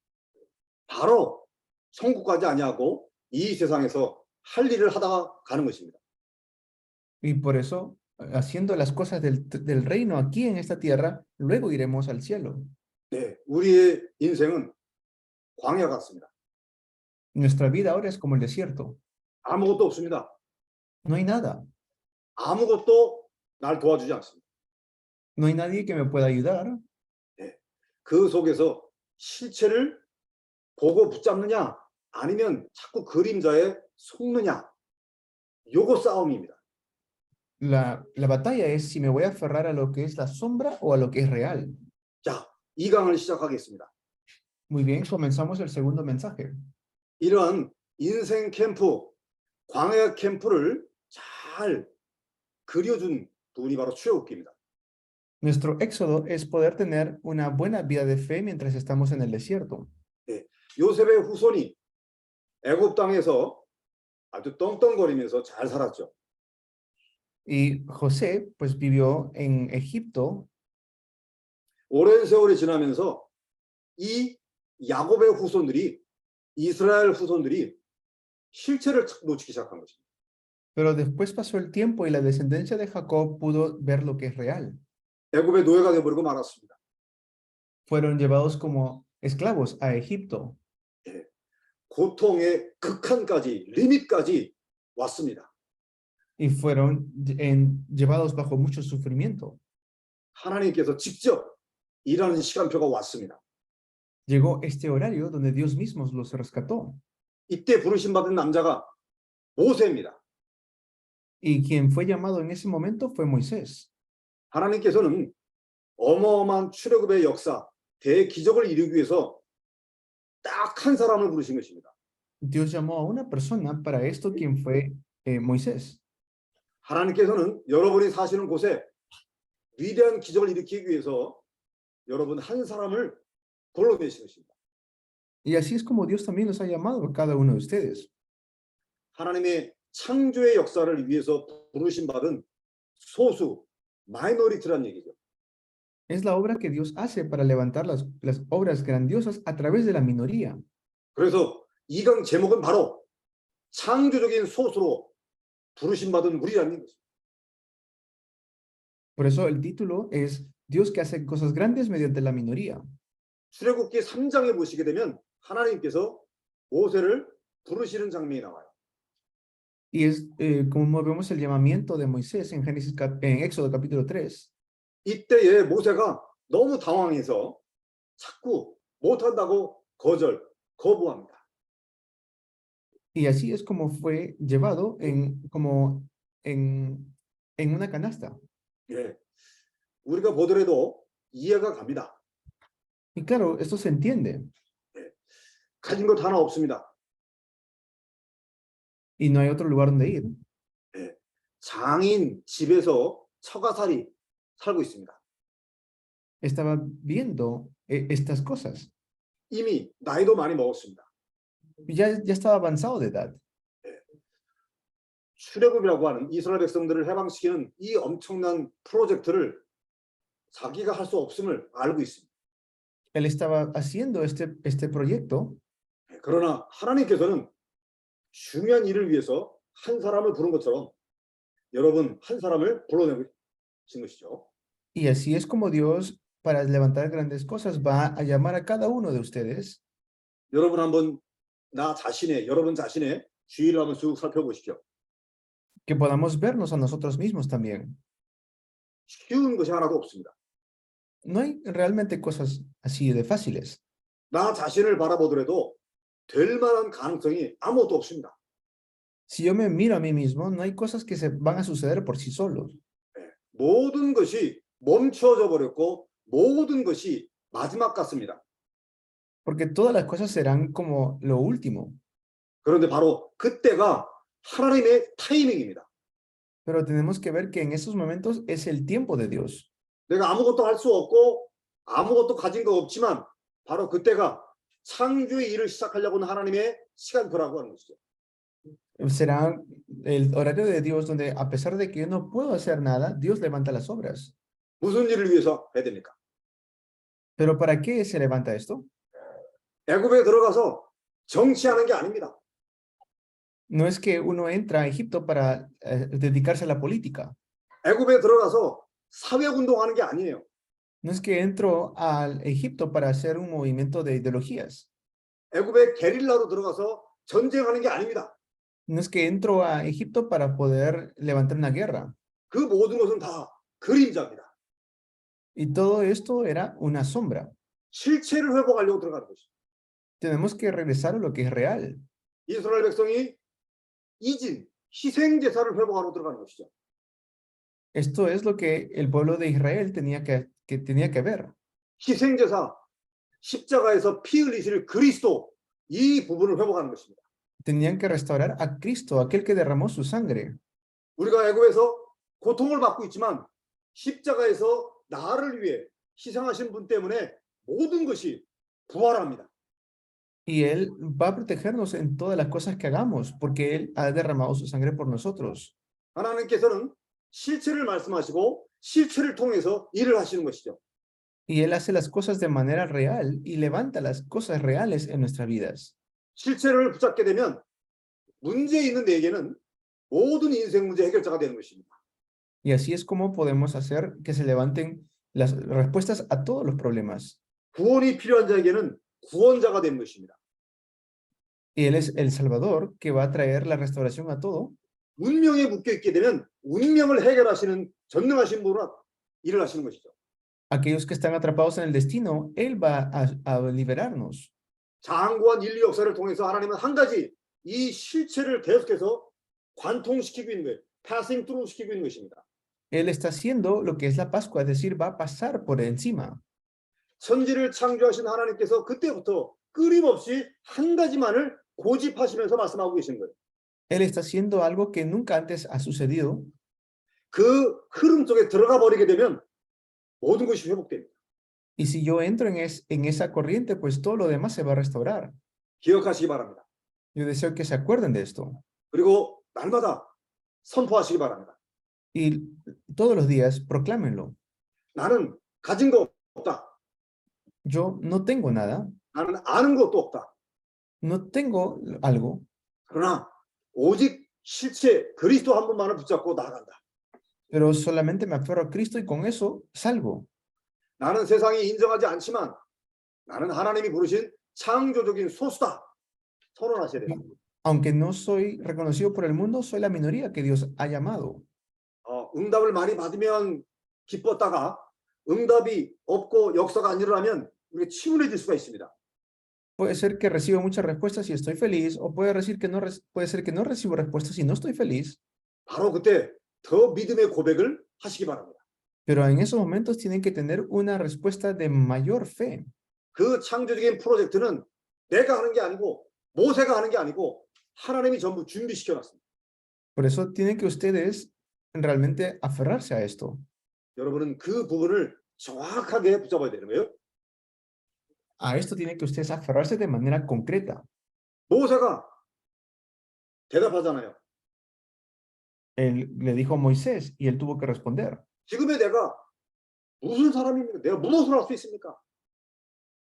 바로 천국까지 아니하고 이 세상에서 할 일을 하다가 가는 것입니다. Y por eso, haciendo las cosas del reino aquí en esta tierra, luego iremos al cielo. 네, 우리의 인생은 광야 같습니다. Nuestra vida ahora es como el desierto. 아무것도 없습니다. No hay nada. 아무것도 날 도와주지 않습니다. No hay nadie que me pueda ayudar. 네, 그 속에서 실체를 보고 붙잡느냐 아니면 자꾸 그림자에 속느냐 요거 싸움입니다. La batalla es si me voy a aferrar a lo que es la sombra o a lo que es real. 자, 2강을 시작하겠습니다. Muy bien, comenzamos el segundo mensaje. 이러한 인생 캠프, 광야 캠프를 잘 그려준 분이 바로 출애굽기입니다. Nuestro éxodo es poder tener una buena vida de fe mientras estamos en el desierto. 네, 요셉의 후손이 애굽 땅에서 아주 떵떵거리면서 잘 살았죠. Y José, pues vivió en Egipto. 오랜 세월이 지나면서 이 야곱의 후손들이 이스라엘 후손들이 실체를 놓치기 시작한 것입니다. Pero después pasó el tiempo y la descendencia de Jacob pudo ver lo que es real. 애굽의 노예가 되어버리고 말았습니다. Fueron llevados como esclavos a Egipto. 네, 고통의 극한까지, 리밋까지 왔습니다. Y fueron llevados bajo mucho sufrimiento. 하나님께서 직접 일하는 시간표가 왔습니다. Llegó este horario donde Dios mismo los rescató. 이때 부르심 받은 남자가 모세입니다. Y quien fue llamado en ese momento fue Moisés. 하나님께서는 어마어마한 출애굽의 역사, 대기적을 이루기 위해서 딱 한 사람을 부르신 것입니다. Dios llamó a una persona para esto, quien fue Moisés. 하나님께서는 여러분이 사시는 곳에 위대한 기적을 일으키기 위해서 여러분 한 사람을 불러내신 것입니다. Y así es como Dios también los ha llamado a cada uno de ustedes. 하나님의 창조의 역사를 위해서 부르심 받은 소수, 마이너리티란 얘기죠. Es la obra que Dios hace para levantar las obras grandiosas a través de la minoría. 그래서 이 강 제목은 바로 창조적인 소수로 부르심 받은 우리라는 것입니다. Por eso el título es Dios que hace cosas grandes mediante la minoría. 출애굽기 3장에 보시게 되면 하나님께서 모세를 부르시는 장면이 나와요. Y es como vemos el llamamiento de Moisés en Éxodo capítulo 3. 이때에 모세가 너무 당황해서 자꾸 못한다고 거부합니다. Y así es como fue llevado en una canasta. 예, 우리가 보더라도 이해가 갑니다. Y claro, esto se entiende. 예, 가진 것 하나 없습니다. Y no hay otro lugar donde ir. 예, 장인 집에서 처가살이 살고 있습니다. Estaba viendo estas cosas. 이미 나이도 많이 먹었습니다. Ya estaba avanzado de edad. 예, 출애굽이라고 하는 이스라엘 백성들을 해방시키는 이 엄청난 프로젝트를 자기가 할 수 없음을 알고 있습니다. Él estaba haciendo este proyecto. 예, 그러나 하나님께서는 중요한 일을 위해서 한 사람을 부른 것처럼 여러분 한 사람을 불러내신 것이죠. Y así es como Dios, para levantar grandes cosas, va a llamar a cada uno de ustedes. 여러분 한번 여러분 자신의 주의를 한번 쭉 살펴보십시오. Que podamos vernos a nosotros mismos también. 쉬운 것이 하나도 없습니다. No hay realmente cosas así de fáciles. 나 자신을 바라보더라도 될 만한 가능성이 아무것도 없습니다. Si yo me miro a mí mismo, no hay cosas que se van a suceder por sí solos. 네, 모든 것이 멈춰져 버렸고 모든 것이 마지막 같습니다. porque todas las cosas serán como lo último. 그런데 바로 그때가 하나님의 타이밍입니다. Pero tenemos que ver que en esos momentos es el tiempo de Dios. 내가 아무것도 할 수 없고 아무것도 가진 거 없지만 바로 그때가 창조의 일을 시작하려고 하는 하나님의 시간표라고 하는 것이죠. Será el horario de Dios donde a pesar de que yo no puedo hacer nada, Dios levanta las obras. 무슨 일을 위해서 해야 됩니까? ¿Pero para qué se levanta esto? 애굽에 들어가서 정치하는 게 아닙니다. No es que uno entra a Egipto para dedicarse a la política. 애굽에 들어가서 사회운동하는 게 아니에요. No es que entro al Egipto para hacer un movimiento de ideologías. 애굽에 게릴라로 들어가서 전쟁하는 게 아닙니다. No es que entro a Egipto para poder levantar una guerra. 그 모든 것은 다 그림자입니다. Y todo esto era una sombra. 실체를 회복하려고 들어가는 것이죠. Tenemos que regresar a lo que es real. 이스라엘 백성이 이진, 희생 제사를 회복하러 들어가는 것이죠. Esto es lo que el pueblo de Israel tenía que ver. 희생 제사, 십자가에서 피 흘리실 그리스도 이 부분을 회복하는 것입니다. Tenían que restaurar a Cristo, aquel que derramó su sangre. 우리가 애굽에서 고통을 받고 있지만 십자가에서 나를 위해 희생하신 분 때문에 모든 것이 부활합니다. Y Él va a protegernos en todas las cosas que hagamos, porque Él ha derramado su sangre por nosotros. 하나님께서는 실체를 말씀하시고 실체를 통해서 일을 하시는 것이죠. Y Él hace las cosas de manera real y levanta las cosas reales en nuestras vidas. 실체를 붙잡게 되면 문제 있는 내게는 모든 인생 문제 해결자가 되는 것입니다. Y así es como podemos hacer que se levanten las respuestas a todos los problemas. 구원이 필요한 자에게는 구원자가 되는 것입니다. Y Él es el Salvador que va a traer la restauración a todo. 운명에 묶여 있게 되면 운명을 해결하시는 전능하신 분으로 일을 하시는 것이죠. Aquellos que están atrapados en el destino, Él va a liberarnos. 장구한 인류 역사를 통해서 하나님은 한 가지 이 실체를 계속해서 관통시키고 있는 거예요. passing through 시키고 있는 것입니다. Él está haciendo lo que es la Pascua, es decir, va a pasar por encima. 천지를 창조하신 하나님께서 그때부터 끊임없이 한 가지만을 고집하시면서 말씀하고 계신 거예요. Él está haciendo algo que nunca antes ha sucedido. 그 흐름 속에 들어가 버리게 되면 모든 것이 회복됩니다. Y si yo entro en esa corriente, pues todo lo demás se va a restaurar. 기억하시기 바랍니다. Yo deseo que se acuerden de esto. 그리고 날마다 선포하시기 바랍니다. Y todos los días proclámenlo. 나는 가진 거 없다. Yo no tengo nada. 나는 아는 것도 없다. No tengo algo. 그러나 오직 실체 그리스도 한 분만을 붙잡고 나아간다. Pero solamente me aferro a Cristo y con eso salgo. 나는 세상이 인정하지 않지만 나는 하나님이 부르신 창조적인 소수다. 선언하셔야 돼요. Aunque no soy reconocido por el mundo, soy la minoría que Dios ha llamado. 응답을 많이 받으면 기뻤다가 응답이 없고 역사가 안 일어나면 우리가 침울해질 수가 있습니다. Puede ser que reciba muchas respuestas y estoy feliz, o puede ser que no recibo respuestas y no estoy feliz. 바로 그때 더 믿음의 고백을 하시기 바랍니다. Pero en esos momentos tienen que tener una respuesta de mayor fe. 그 창조적인 프로젝트는 내가 하는 게 아니고 모세가 하는 게 아니고 하나님이 전부 준비시켜 놨습니다. Por eso tienen que ustedes realmente aferrarse a esto. 여러분은 그 부분을 정확하게 붙잡아야 되는 거예요. A esto tienen que ustedes aferrarse de manera concreta. 모세가 대답하잖아요. Él le dijo a Moisés y él tuvo que responder. 지금의 내가 무슨 사람입니까? 내가 무엇을 할 수 있습니까?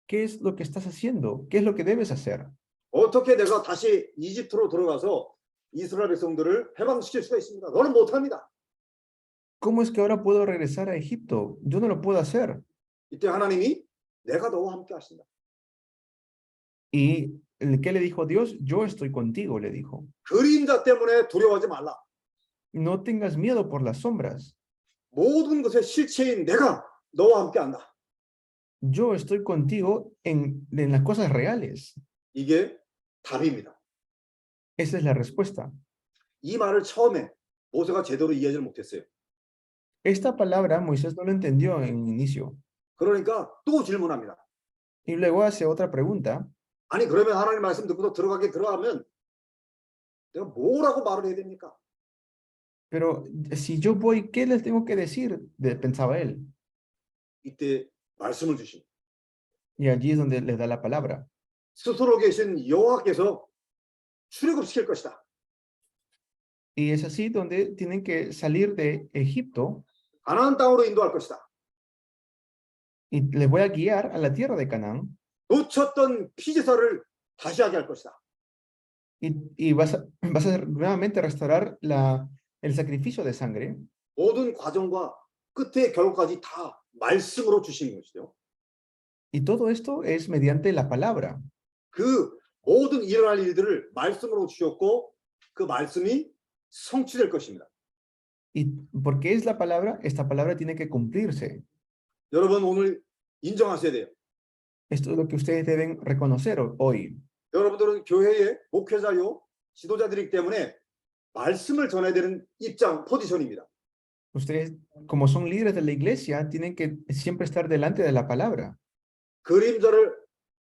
¿Qué es lo que estás haciendo? ¿Qué es lo que debes hacer? 어떻게 내가 다시 이집트로 들어가서 이스라엘 백성들을 해방시킬 수가 있습니까? 너는 못합니다. ¿Cómo es que ahora puedo regresar a Egipto? Yo no lo puedo hacer. 이때 하나님이 내가 너와 함께 하신다. ¿Y qué le dijo Dios? Yo estoy contigo, le dijo. 그림자 때문에 두려워하지 말라. No tengas miedo por las sombras. 모든 것의 실체인 내가 너와 함께 한다. Yo estoy contigo en las cosas reales. 이게 답입니다. Esa es la respuesta. 이 말을 처음에 모세가 제대로 이해하지 못했어요. Esta palabra Moisés no lo entendió en inicio. 그러니까 또 질문합니다. Y luego hace otra pregunta. 아니 그러면 하나님 말씀 듣고 들어가면 내가 뭐라고 말을 해야 됩니까? Pero si yo voy, ¿qué les tengo que decir? Pensaba él. 이때 말씀을 주신 Y allí es donde les da la palabra. 스스로 계신 여호와께서 출애굽시킬 것이다. Y es así donde tienen que salir de Egipto 가나안 땅으로 인도할 것이다. y les voy a guiar a la tierra de Canaán. 놓쳤던 피제사를 다시 하게 할 것이다. Y vas a nuevamente restaurar el sacrificio de sangre. 모든 과정과 끝의 결과까지 다 말씀으로 주시는 것이죠. Y todo esto es mediante la palabra. 그 모든 일어날 일들을 말씀으로 주셨고 그 말씀이 성취될 것입니다. Y porque es la palabra, esta palabra tiene que cumplirse. 여러분 오늘 인정하셔야 돼요. Esto es lo que ustedes deben reconocer hoy. 여러분들은 교회의 목회자요, 지도자들이기 때문에 말씀을 전해야 되는 입장, 포지션입니다. Ustedes, como son líderes de la iglesia, tienen que siempre estar delante de la palabra. 그림자를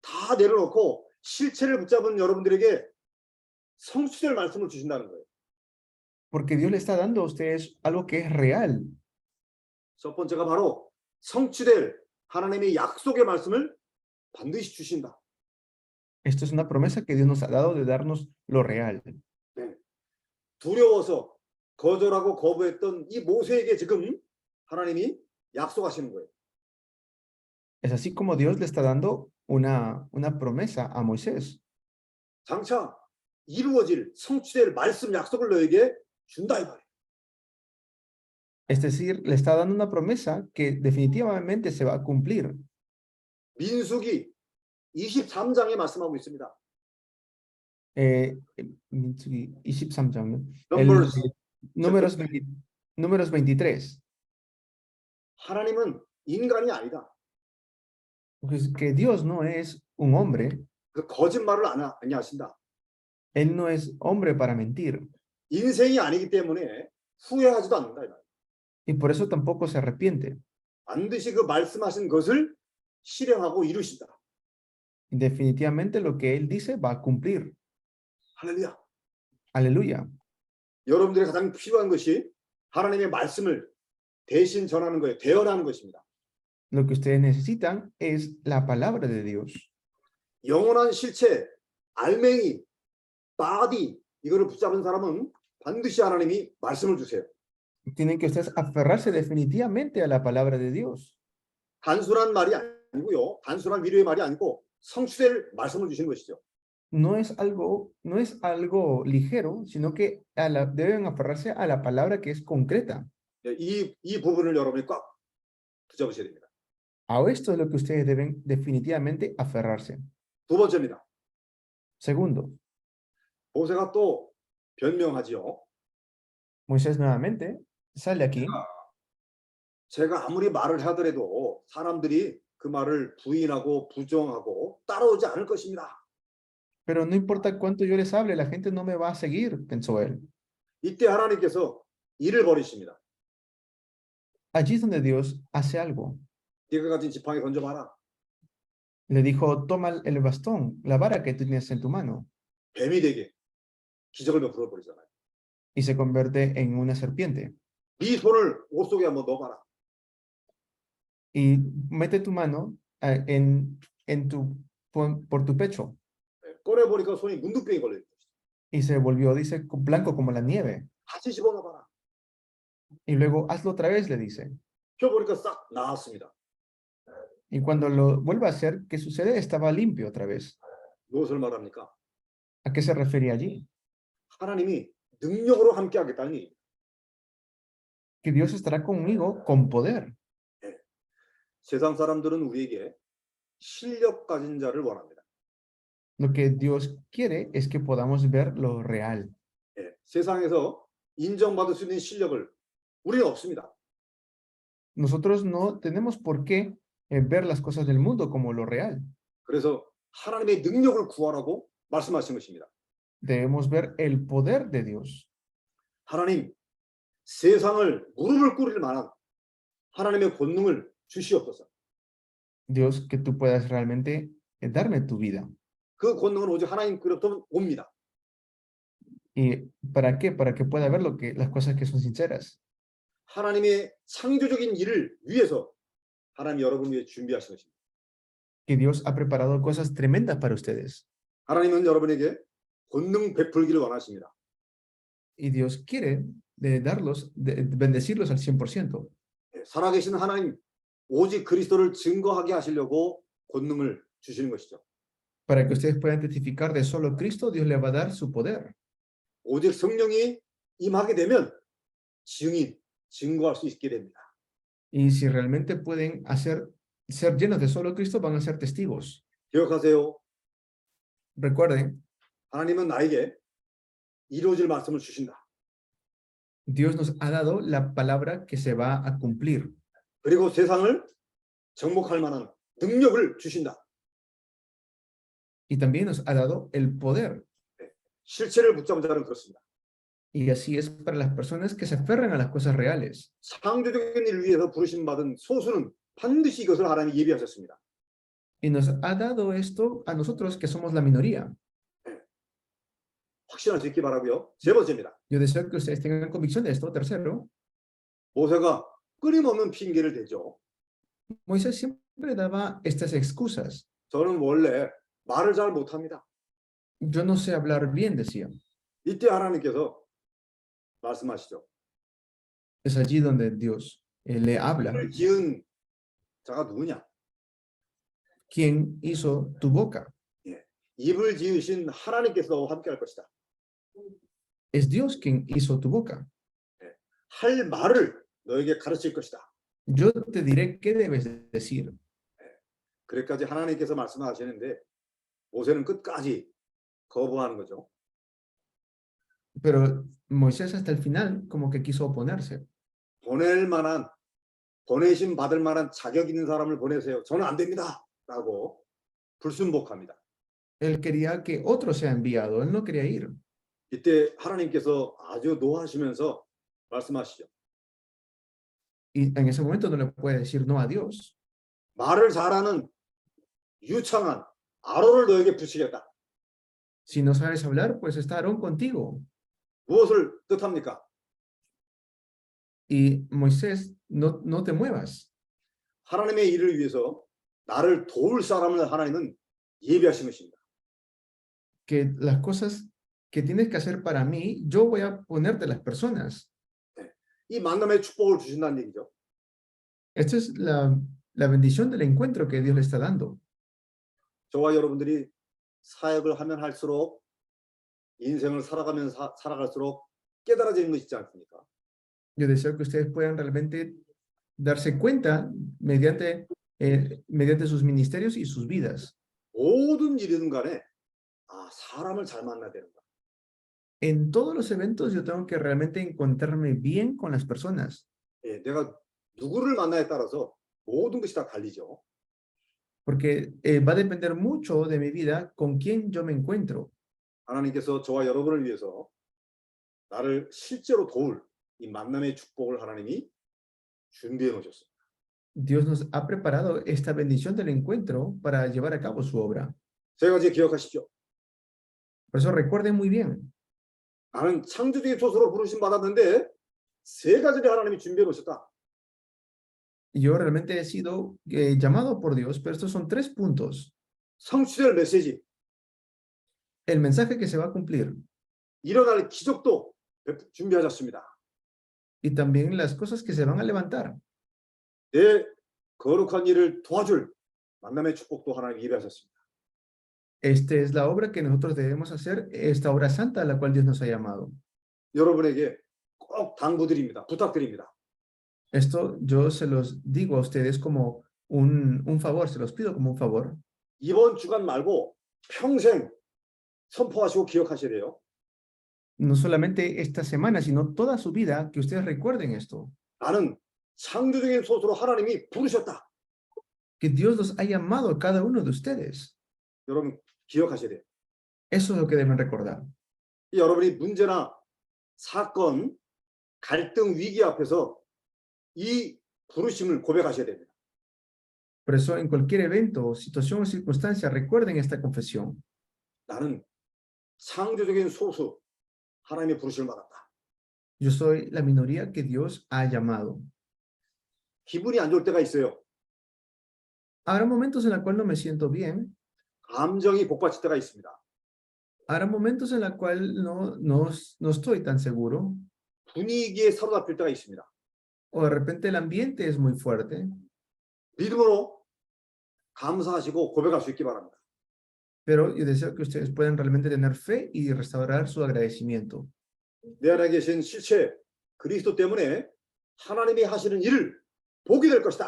다 내려놓고 실체를 붙잡은 여러분들에게 성취될 말씀을 주신다는 거예요. Porque Dios le está dando a ustedes algo que es real. 첫 번째가 바로 성취될 하나님의 약속의 말씀을 반드시 주신다. Esto es una promesa que Dios nos ha dado de darnos lo real. 네. 두려워서 거절하고 거부했던 이 모세에게 지금 하나님이 약속하시는 거예요. Es así como Dios le está dando una promesa a Moisés. 장차 이루어질 성취될 말씀 약속을 너에게 준다 이 말이에요. Es decir, le está dando una promesa que definitivamente se va a cumplir. 민수기 23장에 말씀하고 있습니다. 23장. Números 23. 하나님은 인간이 아니다. Pues que Dios no es un hombre. 그 거짓말을 안 하신다. Él no es hombre para mentir. 인생이 아니기 때문에 후회하지도 않는다. Y por eso tampoco se arrepiente. 반드시 그 말씀하신 것을 실행하고 이루신다. Definitivamente lo que Él dice va a cumplir. 할렐루야. Aleluya. 여러분들이 가장 필요한 것이 하나님의 말씀을 대신 전하는 거예요. 대언하는 것입니다. Lo que ustedes necesitan es la palabra de Dios. 영원한 실체, 알맹이, 바디 이거를 붙잡은 사람은 반드시 하나님이 말씀을 주세요. Tienen que ustedes aferrarse definitivamente a la palabra de Dios. 단순한 말이 아니고요. 단순한 위로의 말이 아니고 성취될 말씀을 주시는 것이죠. No es algo ligero, sino que deben aferrarse a la palabra que es concreta. 이 부분을 여러분이 꽉 붙잡으셔야 됩니다. A esto es lo que ustedes deben definitivamente aferrarse. 두 번째입니다. Segundo, 모세가 또 변명하지요. Moisés nuevamente sale aquí. 제가 아무리 말을 하더라도 사람들이 그 말을 부인하고 부정하고 따라오지 않을 것입니다. Pero no importa cuánto yo les hable, la gente no me va a seguir, pensó él. 이때 하나님께서 일을 벌이십니다. Allí es donde Dios hace algo. 네가 가진 지팡이 던져봐라. Le dijo, toma el bastón, la vara que tú tienes en tu mano. 뱀이 되게 기적을 베풀어 버리잖아요. Y se convierte en una serpiente. 네 손을 옷 속에 한번 넣어봐라. Y mete tu mano por tu pecho. 꺼내보니까 손이 문둥병이 걸려 있고. Y se volvió, dice, blanco como la nieve. 다시 집어넣어봐라. Y luego hazlo otra vez, le dice. 펴보니까 싹 나았습니다. Y cuando lo vuelva a hacer, ¿qué sucede? Estaba limpio otra vez. 무엇을 말합니까? ¿A qué se refería allí? 하나님이 능력으로 함께 하겠다는 얘기입니다. Que Dios estará conmigo con poder. 네. 세상 사람들은 우리에게 실력 가진 자를 원합니다. Lo que Dios quiere es que podamos ver lo real. 네. 세상에서 인정받을 수 있는 실력을 우리는 없습니다. Nosotros no tenemos por qué ver las cosas del mundo como lo real. 그래서 하나님의 능력을 구하라고 말씀하신 것입니다. Debemos ver el poder de Dios. 하나님, 세상을 무릎을 꿇을 만한 하나님의 권능을 주시옵소서. Dios, que tú puedas realmente darme tu vida. 그 권능은 오직 하나님께로부터 옵니다. ¿Y para qué? Para que pueda ver las cosas que son sinceras. 하나님의 창조적인 일을 위해서 하나님 여러분 위해 준비하신 것입니다. Que Dios ha preparado cosas tremendas para ustedes. 하나님은 여러분에게 권능 베풀기를 원하십니다. Y Dios quiere bendecirlos al 100%. 살아계신 하나님, 오직 그리스도를 증거하게 하시려고 권능을 주시는 것이죠. Para que ustedes puedan testificar de solo Cristo, Dios les va a dar su poder. 오직 성령이 임하게 되면 증거할 수 있게 됩니다. Y si realmente pueden ser llenos de solo Cristo, van a ser testigos. 기억하세요. Recuerden, 하나님은 나에게 이루어질 말씀을 주신다. Dios nos ha dado la palabra que se va a cumplir. 그리고 세상을 정복할 만한 능력을 주신다. Y también nos ha dado el poder. 실체를 붙잡은 자는 그렇습니다. Y así es para las personas que se aferran a las cosas reales. 창조적인 일을 위해서 부르심 받은 소수는 반드시 이것을 하나님이 예비하셨습니다. Y nos ha dado esto a nosotros que somos la minoría. 확신할 수 있기 바라고요. 세 번째입니다. Yo deseo que ustedes tengan convicción de esto. Tercero, 모세가 끊임없는 핑계를 대죠. Moisés siempre daba estas excusas. 저는 원래 말을 잘 못합니다. Yo no sé hablar bien, decía. 이때 하나님께서 말씀하시죠. Es allí donde Dios le habla. 입을 지은 자가 누구냐? ¿Quién hizo tu boca? 입을 지으신 하나님께서 함께할 것이다. Es Dios quien hizo tu boca. 할 말을 너에게 가르칠 것이다. Yo te diré qué debes decir. 그래까지 하나님께서 말씀하시는데 모세는 끝까지 거부하는 거죠. Pero Moisés hasta el final como que quiso oponerse. 보내심 받을 만한 자격 있는 사람을 보내세요. 저는 안 됩니다. 라고 불순복합니다. Él quería que otro sea enviado. Él no quería ir. 이때 하나님께서 아주 노하시면서 말씀하시죠. Y en ese momento no le puede decir no a Dios. 말을 잘하는 유창한 아론을 너에게 붙이겠다. Si no sabes hablar, pues está Aarón contigo. 무엇을 뜻합니까? Y Moisés, no te muevas. 하나님의 일을 위해서 나를 도울 사람을 하나님은 예비하신 것입니다. Que las cosas que tienes que hacer para mí, yo voy a ponerte las personas. 이 만남의 축복을 주신다는 얘기죠. Esta es la bendición del encuentro que Dios le está dando. 저와 여러분들이 사역을 하면 할수록 인생을 살아갈수록 깨달아지는 것이 있지 않습니까? Yo deseo que ustedes puedan realmente darse cuenta mediante sus ministerios y sus vidas. 모든 일이든 간에 사람을 잘 만나야 된다. En todos los eventos yo tengo que realmente encontrarme bien con las personas. 내가 누구를 만나에 따라서 모든 것이 다 달리죠. Porque va a depender mucho de mi vida con quién yo me encuentro. 하나님께서 저와 여러분을 위해서 나를 실제로 도울 이 만남의 축복을 하나님이 준비해 놓으셨습니다. Dios nos ha preparado esta bendición del encuentro para llevar a cabo su obra. 세 가지 기억하십시오. Por eso recuerden muy bien. 나는 창조주의 소수로 부르심 받았는데 세 가지를 하나님이 준비해 놓으셨다. Yo realmente he sido llamado por Dios, pero estos son 3 puntos. 성취될 메시지, El mensaje que se va a cumplir 일어날 기적도 준비하셨습니다. y también las cosas que se van a levantar. 내 거룩한 일을 도와줄 만남의 축복도 하나님 예배하셨습니다. Esta es la obra que nosotros debemos hacer, esta obra santa a la cual Dios nos ha llamado. 여러분에게 꼭 당부드립니다. 부탁드립니다. Esto yo se los digo a ustedes como un favor, se los pido como un favor. 이번 주간 말고 평생 선포하시고 기억하셔야 돼요. No solamente esta semana, sino toda su vida, que ustedes recuerden esto. 나는 창조적인 소수로 하나님이 부르셨다. Que Dios los ha llamado a cada uno de ustedes. 여러분 기억하셔야 돼요. Eso es lo que deben recordar. 여러분이 문제나 사건, 갈등, 위기 앞에서 이 부르심을 고백하셔야 됩니다. Por eso, en cualquier evento, situación o circunstancia, recuerden esta confesión. 나는 창조적인 소수, 하나님의 부르심을 받았다. Yo soy la minoría que Dios ha llamado. 기분이 안 좋을 때가 있어요. Habrá momentos en los cuales no me siento bien. 감정이 복받칠 때가 있습니다. Habrá momentos en los cuales no estoy tan seguro. 분위기에 사로잡힐 때가 있습니다. O de repente el ambiente es muy fuerte. 믿음으로 감사하시고 고백할 수 있기 바랍니다. Pero yo deseo que ustedes puedan realmente tener fe y restaurar su agradecimiento. 내 안에 계신 실체 그리스도 때문에 하나님이 하시는 일을 보게 될 것이다.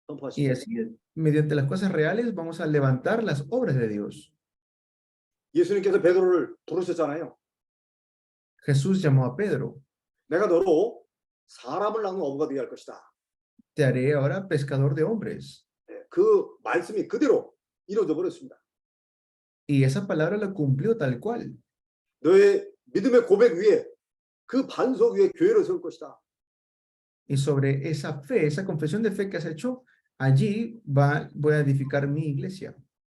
Y 선포하십시오. así, mediante las cosas reales, vamos a levantar las obras de Dios. 예수님께서 베드로를 부르셨잖아요. Jesús llamó a Pedro. 내가 너로 사람을 낳는 어부가 되게 할 것이다. Te haré ahora pescador de hombres. 그 말씀이 그대로 이루어져 버렸습니다. Y esa palabra la cumplió tal cual. 너의 믿음의 고백 위에 그 반석 위에 교회를 세울 것이다. Y sobre esa fe, esa confesión de fe que has hecho, allí voy a edificar mi iglesia.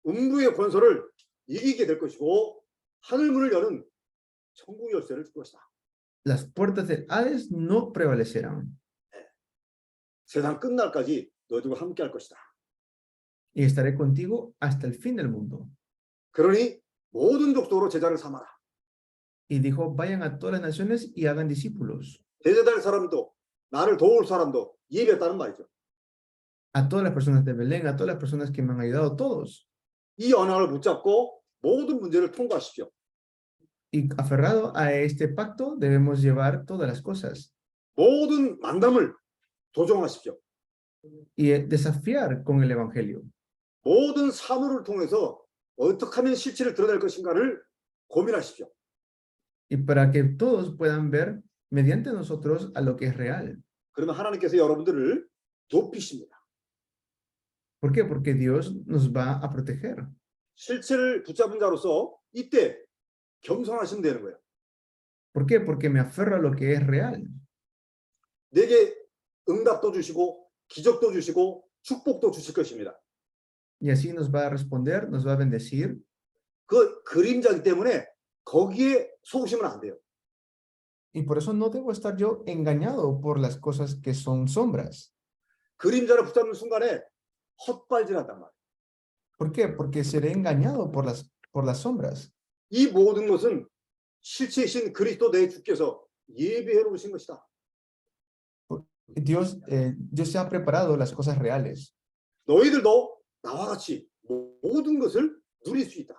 음부의 권세를 이기게 될 것이고 하늘 문을 여는 천국 열쇠를 줄 것이다. Las puertas del Hades no prevalecerán. 세상 끝날까지 너희들과 함께 할 것이다. Y estaré contigo hasta el fin del mundo. 그러니 모든 족속으로 제자를 삼아라. Y dijo, vayan a todas las naciones y hagan discípulos. 대제될 사람도 나를 도울 사람도 예배했다는 말이죠. A todas las personas de Belén, a todas las personas que me han ayudado, todos. 이 언약을 붙잡고 모든 문제를 통과하십시오. Y aferrado a este pacto, debemos llevar todas las cosas. 모든 만남을 도정하십시오. Y desafiar con el evangelio. 모든 사물을 통해서 어떻게 하면 실체를 드러낼 것인가를 고민하십시오. Y para que todos puedan ver mediante nosotros a lo que es real. 그러면 하나님께서 여러분들을 높이십니다. ¿Por qué? Porque Dios nos va a proteger. 실체를 붙잡은 자로서 이때 겸손하시면 되는 거예요. ¿Por qué? Porque me aferro a lo que es real. 내게 응답도 주시고 기적도 주시고 축복도 주실 것입니다. Y así nos va a responder, nos va a bendecir. 그 그림자이기 때문에 거기에 속으시면 안 돼요. Y por eso no debo estar yo engañado por las cosas que son sombras. 그림자를 붙잡는 순간에 헛발질한단 말이에요. ¿Por qué? Porque seré engañado por las sombras. 이 모든 것은 실체이신 그리스도 내 주께서 예비해 놓으신 것이다. Dios se ha preparado las cosas reales. 너희들도 나와 같이 모든 것을 누릴 수 있다.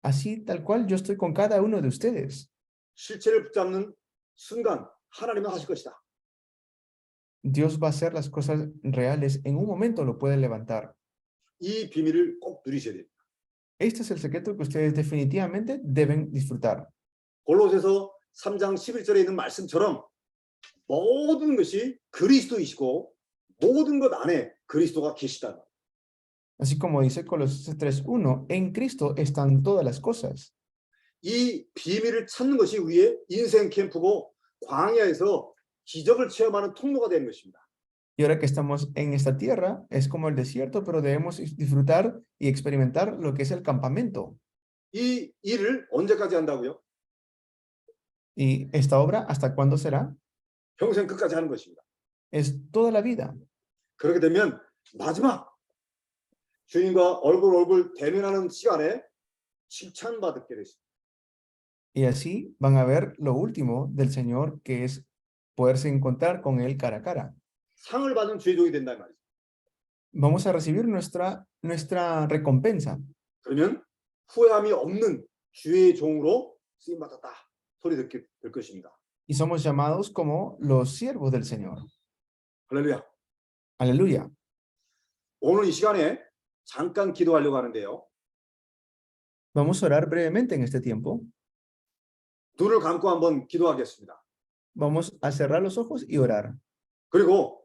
Así tal cual yo estoy con cada uno de ustedes. 실체를 붙잡는 순간 하나님은 하실 것이다. Dios va a hacer las cosas reales. En un momento lo puede levantar. 이 비밀을 꼭 누리셔야 됩니다. Este es el secreto que ustedes definitivamente deben disfrutar. 골로새서 3장 11절에 있는 말씀처럼 모든 것이 그리스도이시고 모든 것 안에 그리스도가 계시다. Así como dice Colosenses 3:1, en Cristo están todas las cosas. 이 비밀을 찾는 것이 우리의 인생 캠프고 광야에서 기적을 체험하는 통로가 되는 것입니다. Y ahora que estamos en esta tierra, es como el desierto, pero debemos disfrutar y experimentar lo que es el campamento. 이 일을 언제까지 한다고요? ¿Y esta obra hasta cuándo será? 평생 끝까지 하는 것입니다. Es toda la vida. 그렇게 되면 마지막 주님과 얼굴 대면하는 시간에 칭찬받게 되십니다. Y así van a ver lo último del Señor, que es poderse encontrar con Él cara a cara. 상을 받은 죄종이 된단 말이죠. Vamos a recibir nuestra recompensa. 그러면 후회함이 없는 주의 종으로 쓰임받았다 소리 듣게 될 것입니다. Y somos llamados como los siervos del Señor. 할렐루야. Aleluya. 오늘 이 시간에 잠깐 기도하려고 하는데요. Vamos a orar brevemente en este tiempo. 눈을 감고 한번 기도하겠습니다. Vamos a cerrar los ojos y orar. 그리고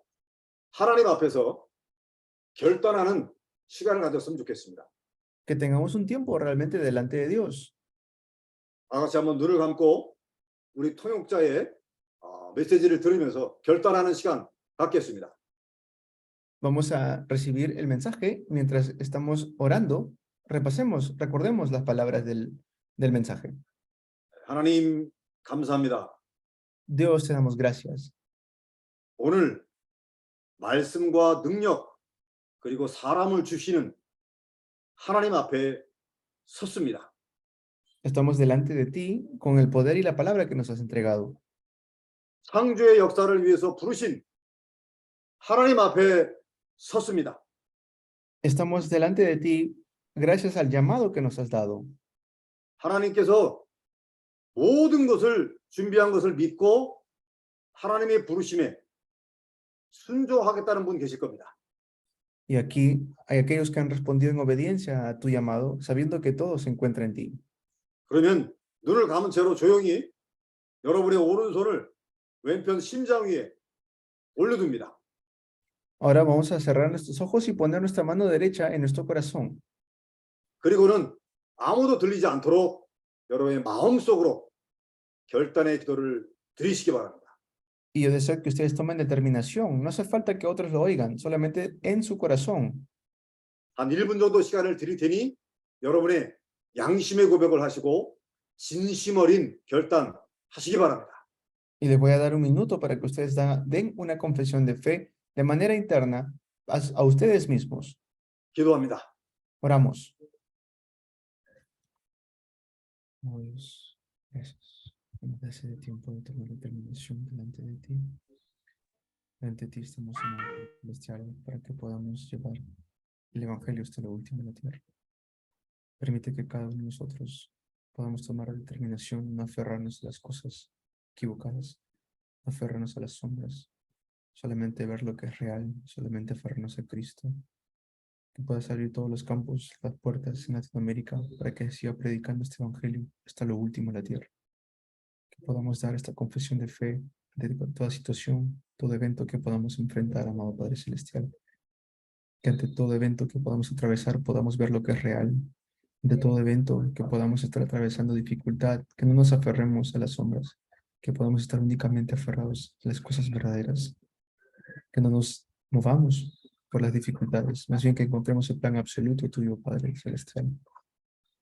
하나님 앞에서 결단하는 시간을 가졌으면 좋겠습니다. Que tengamos un tiempo realmente delante de Dios. 다 같이 한번 눈을 감고 우리 통역자의 메시지를 들으면서 결단하는 시간 갖겠습니다. Vamos a recibir el mensaje mientras estamos orando. Recordemos las palabras del mensaje. 하나님 감사합니다. Dios, te damos gracias. 오늘 말씀과 능력 그리고 사람을 주시는 하나님 앞에 섰습니다. Estamos delante de ti con el poder y la palabra que nos has entregado. 창조의 역사를 위해서 부르신 하나님 앞에 섰습니다. Estamos delante de ti gracias al llamado que nos has dado. 하나님께서 모든 것을 준비한 것을 믿고 하나님의 부르심에 순종하겠다는 분 계실 겁니다. Y aquí hay aquellos que han respondido en obediencia a tu llamado, sabiendo que todo se encuentra en ti. 그러면 눈을 감은 채로 조용히 여러분의 오른손을 왼편 심장 위에 올려둡니다. Ahora vamos a cerrar nuestros ojos y poner nuestra mano derecha en nuestro corazón. 그리고는 아무도 들리지 않도록 여러분의 마음속으로 결단의 기도를 드리시기 바랍니다. Y yo deseo que ustedes tomen determinación. No hace falta que otros lo oigan, solamente en su corazón. 한 1분 정도 시간을 드릴 테니 여러분의 양심의 고백을 하시고 진심 어린 결단하시기 바랍니다. Y les voy a dar un minuto para que ustedes den una confesión de fe de manera interna a ustedes mismos. 기도합니다. Oramos. Oh Dios, gracias. Nos da ese tiempo de tomar determinación delante de ti. Delante de ti estamos en el celestial para que podamos llevar el Evangelio hasta lo último de la tierra. Permite que cada uno de nosotros podamos tomar la determinación, no aferrarnos a las cosas equivocadas, no aferrarnos a las sombras, solamente ver lo que es real, solamente aferrarnos a Cristo. Que puedas abrir todos los campos, las puertas en Latinoamérica para que siga predicando este Evangelio hasta lo último de la tierra. Que podamos dar esta confesión de fe de toda situación, todo evento que podamos enfrentar, amado Padre Celestial. Que ante todo evento que podamos atravesar podamos ver lo que es real. De todo evento que podamos estar atravesando dificultad, que no nos aferremos a las sombras, que podamos estar únicamente aferrados a las cosas verdaderas, que no nos movamos por las dificultades, más bien que encontremos el plan absoluto tuyo, Padre Celestial.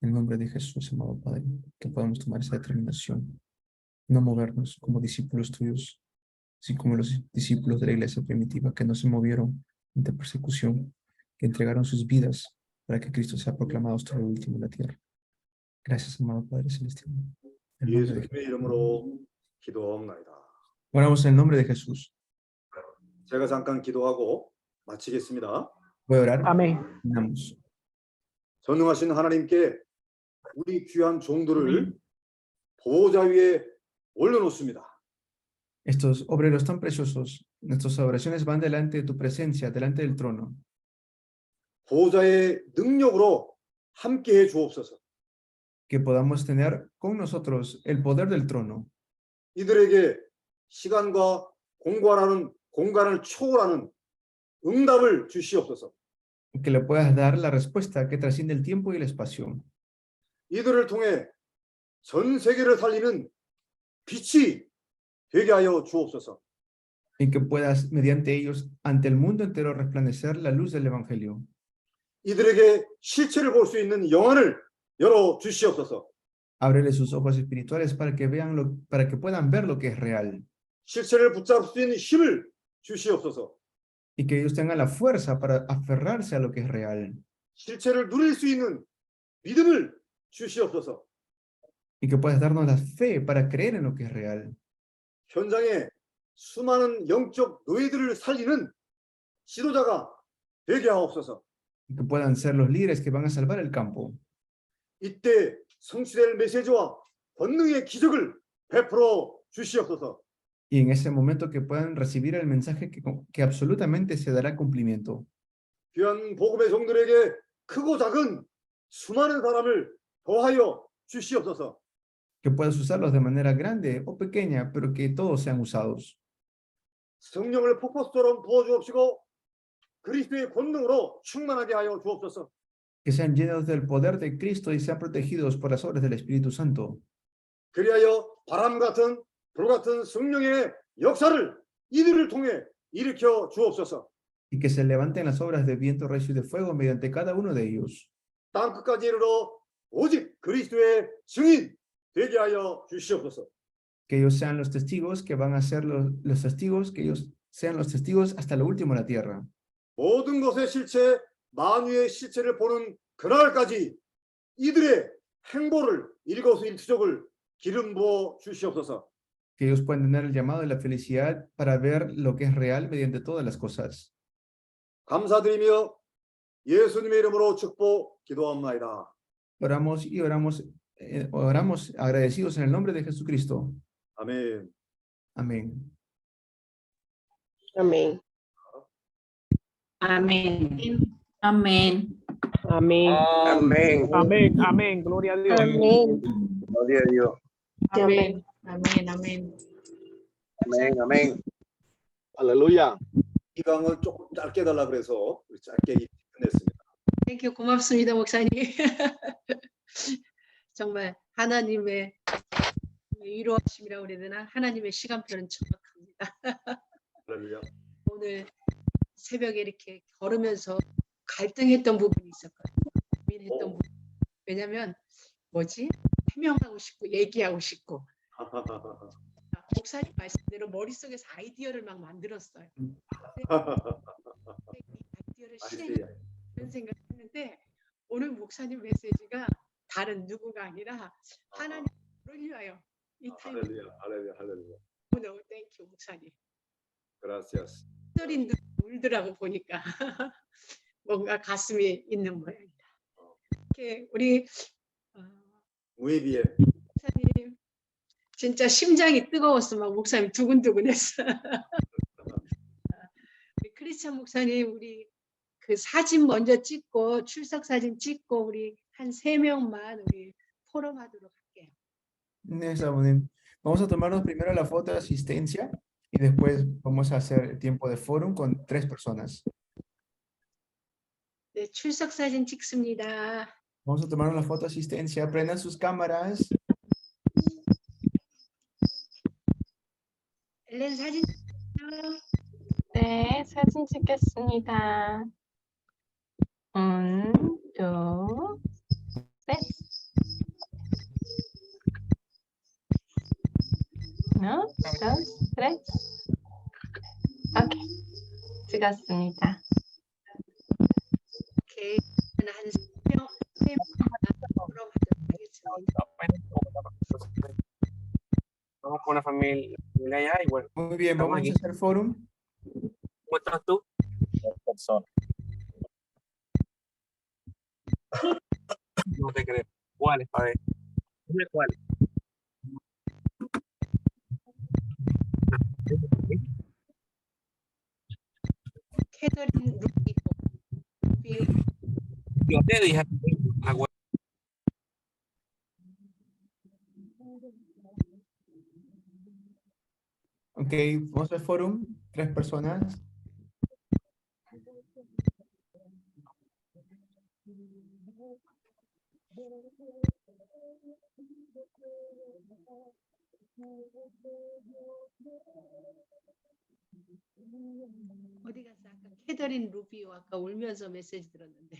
En el nombre de Jesús, amado Padre, que podamos tomar esa determinación, no movernos como discípulos tuyos, así como los discípulos de la iglesia primitiva que no se movieron ante persecución, que entregaron sus vidas para que Cristo sea proclamado hasta lo último en la tierra. Gracias, amado Padre Celestial. En el nombre de 예수님의 이름으로 기도하옵나이다. Oramos en el nombre de Jesús. 제가 잠깐 기도하고 마치겠습니다. Voy a orar. Amén. Oramos. 전능하신 하나님께 우리 귀한 종들을 보호자 위에 올려놓습니다. Estos obreros tan preciosos, nuestras oraciones van delante de tu presencia, delante del trono. 보호자의 능력으로 함께해 주옵소서. Que podamos tener con nosotros el poder del trono. 이들에게 시간과 공간을 초월하는 응답을 주시옵소서. Que le puedas dar la respuesta que trasciende el tiempo y el espacio. 이들을 통해 전 세계를 살리는 빛이 되게 하여 주옵소서. Y que puedas, mediante ellos, ante el mundo entero resplandecer la luz del Evangelio. 이들에게 실체를 볼 수 있는 영안을 열어 주시옵소서. Ábrele sus ojos espirituales para que puedan ver lo que es real. 실체를 붙잡을 수 있는 힘을 주시옵소서. Y que ellos tengan la fuerza para aferrarse a lo que es real. 실체를 누릴 수 있는 믿음을 주시옵소서. Y que puedas darnos la fe para creer en lo que es real. 현장에 수많은 영적 노예들을 살리는 지도자가 되게 하옵소서. Y que puedan ser los líderes que van a salvar el campo. 이때 성취될 메시지와 권능의 기적을 베풀어 주시옵소서. Y en ese momento que puedan recibir el mensaje que absolutamente se dará cumplimiento. 귀한 복음의 종들에게 크고 작은 수많은 사람을 더하여 주시옵소서. Que puedas usarlos de manera grande o pequeña, pero que todos sean usados. 성령을 폭포수처럼 부어주옵시고 그리스도의 권능으로 충만하게 하여 주옵소서. Que sean llenos del poder de Cristo y sean protegidos por las obras del Espíritu Santo. 그리하여 바람 같은 불 같은 성령의 역사를 이들을 통해 일으켜 주옵소서. y que se levanten las obras de viento, recio y de fuego mediante cada uno de ellos. 땅 끝까지 이르러 오직 그리스도의 증인 되게 하여 주시옵소서. Que ellos sean los testigos, que van a ser los testigos, que ellos sean los testigos hasta lo último en la tierra. 모든 것의 실체, 만유의 실체를 보는 그날까지 이들의 행보를 일거수일투족을 기름 부어 주시옵소서. Que ellos puedan tener el llamado de la felicidad para ver lo que es real mediante todas las cosas. 감사드리며 예수님의 이름으로 축복 기도합나이다. Oramos y oramos agradecidos en el nombre de Jesucristo. 아멘. Amén. Amén. Amén. Amén. Amén. Amén. Amén, amén, gloria a Dios. Amén. Gloria a Dios. Amén. Amén. Amén. Amén, amén. 할렐루야. 이 강을 조금 짧게 해달라 그래서 우리 짧게 끝냈습니다. 땡큐 고맙습니다 목사님. 정말 하나님의 위로하심이라고 그래야 되나? 하나님의 시간표는 정확합니다. 할렐루야. 오늘 새벽에 이렇게 걸으면서 갈등했던 부분이 있었거든요. 고민했던 부분. 왜냐면 뭐지? 해명하고 싶고 얘기하고 싶고 목사님 말씀대로 머릿속에서 아이디어를 막 만들었어요. 이 아이디어를 실행하는 생각했는데 오늘 목사님 메시지가 다른 누구가 아니라 하나님을 위하여 이 타임 할렐루야. 할렐루야. 할렐루야. 너무 땡큐 목사님. Gracias. 썰인 울더라고 보니까 뭔가 가슴이 있는 모양이다. 이렇게 우리 Muy bien. 목사님 진짜 심장이 뜨거웠어. 막 목사님 두근두근했어. 우리 크리스찬 목사님 우리 그 사진 먼저 찍고 출석 사진 찍고 우리 한 3명만 우리 포럼하도록 할게요. Está bien. Vamos a tomarnos primero la foto de asistencia y después vamos a hacer el tiempo de fórum con 3 personas. 네, 출석 사진 찍습니다. Vamos a tomarnos la foto de asistencia. Prendan sus cámaras. 엘렌 사진 찍어요. 네, 사진 찍겠습니다. 1, 2, 3. 1, 2, 3. 오케이, 찍었습니다. 오케이. 한 3명 포럼하도록 하겠습니다. Vamos con una familia allá y bueno, Muy bien, vamos a hacer fórum. ¿cómo estás tú? Persona. No te creo. ¿Cuáles, padre? Dime cuáles. 캐더린 루비. Yo te dije, agua. Ok, vamos al fórum. 3 personas. 어디 갔어? 아까 캐더린 루비오 아까 울면서 메시지 들었는데.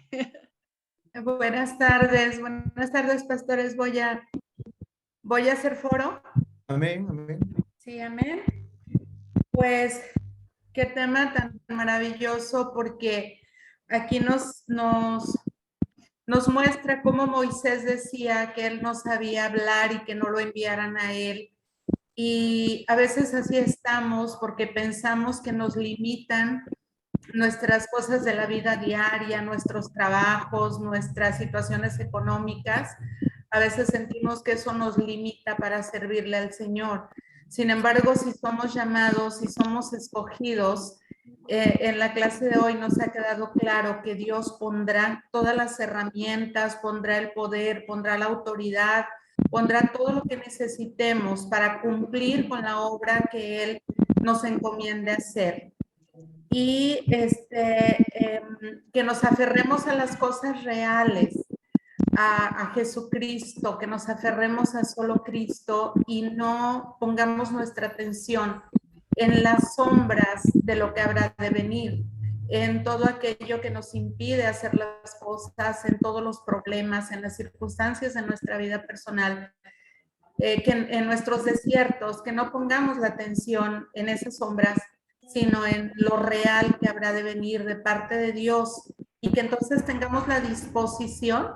Buenas tardes, pastores. Voy a hacer foro. Amén, amén. Sí, amén. Pues, qué tema tan maravilloso, porque aquí nos muestra cómo Moisés decía que él no sabía hablar y que no lo enviaran a él. Y a veces así estamos porque pensamos que nos limitan nuestras cosas de la vida diaria, nuestros trabajos, nuestras situaciones económicas. A veces sentimos que eso nos limita para servirle al Señor. Sin embargo, si somos llamados, si somos escogidos, en la clase de hoy nos ha quedado claro que Dios pondrá todas las herramientas, pondrá el poder, pondrá la autoridad, pondrá todo lo que necesitemos para cumplir con la obra que Él nos encomiende hacer. Y que nos aferremos a las cosas reales, a Jesucristo, que nos aferremos a solo Cristo y no pongamos nuestra atención en las sombras de lo que habrá de venir, en todo aquello que nos impide hacer las cosas, en todos los problemas, en las circunstancias de nuestra vida personal, que en nuestros desiertos, que no pongamos la atención en esas sombras, sino en lo real que habrá de venir de parte de Dios, y que entonces tengamos la disposición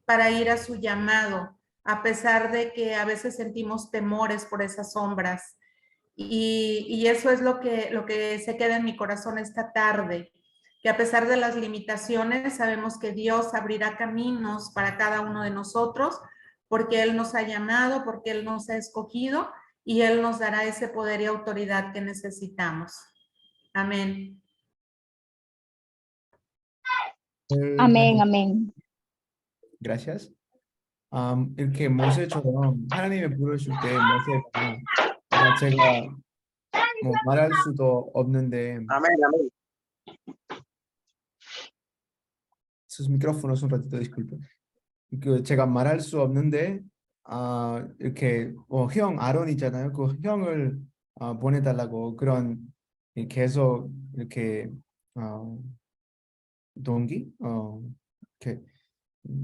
para ir a su llamado, a pesar de que a veces sentimos temores por esas sombras. Y eso es lo que se queda en mi corazón esta tarde, que a pesar de las limitaciones, sabemos que Dios abrirá caminos para cada uno de nosotros, porque Él nos ha llamado, porque Él nos ha escogido, y Él nos dará ese poder y autoridad que necesitamos. Amén. 아멘, 아멘. Gracias. 이렇게 모세처럼 하나님의 부르실 때 모세가 제가 뭐 말할 수도 없는데 Amén, amén. sus micrófonos un ratito, disculpe. 그 제가 말할 수 없는데 이렇게 형 아론 있잖아요. 그 형을 보내달라고 그런 계속 이렇게 동기 이렇게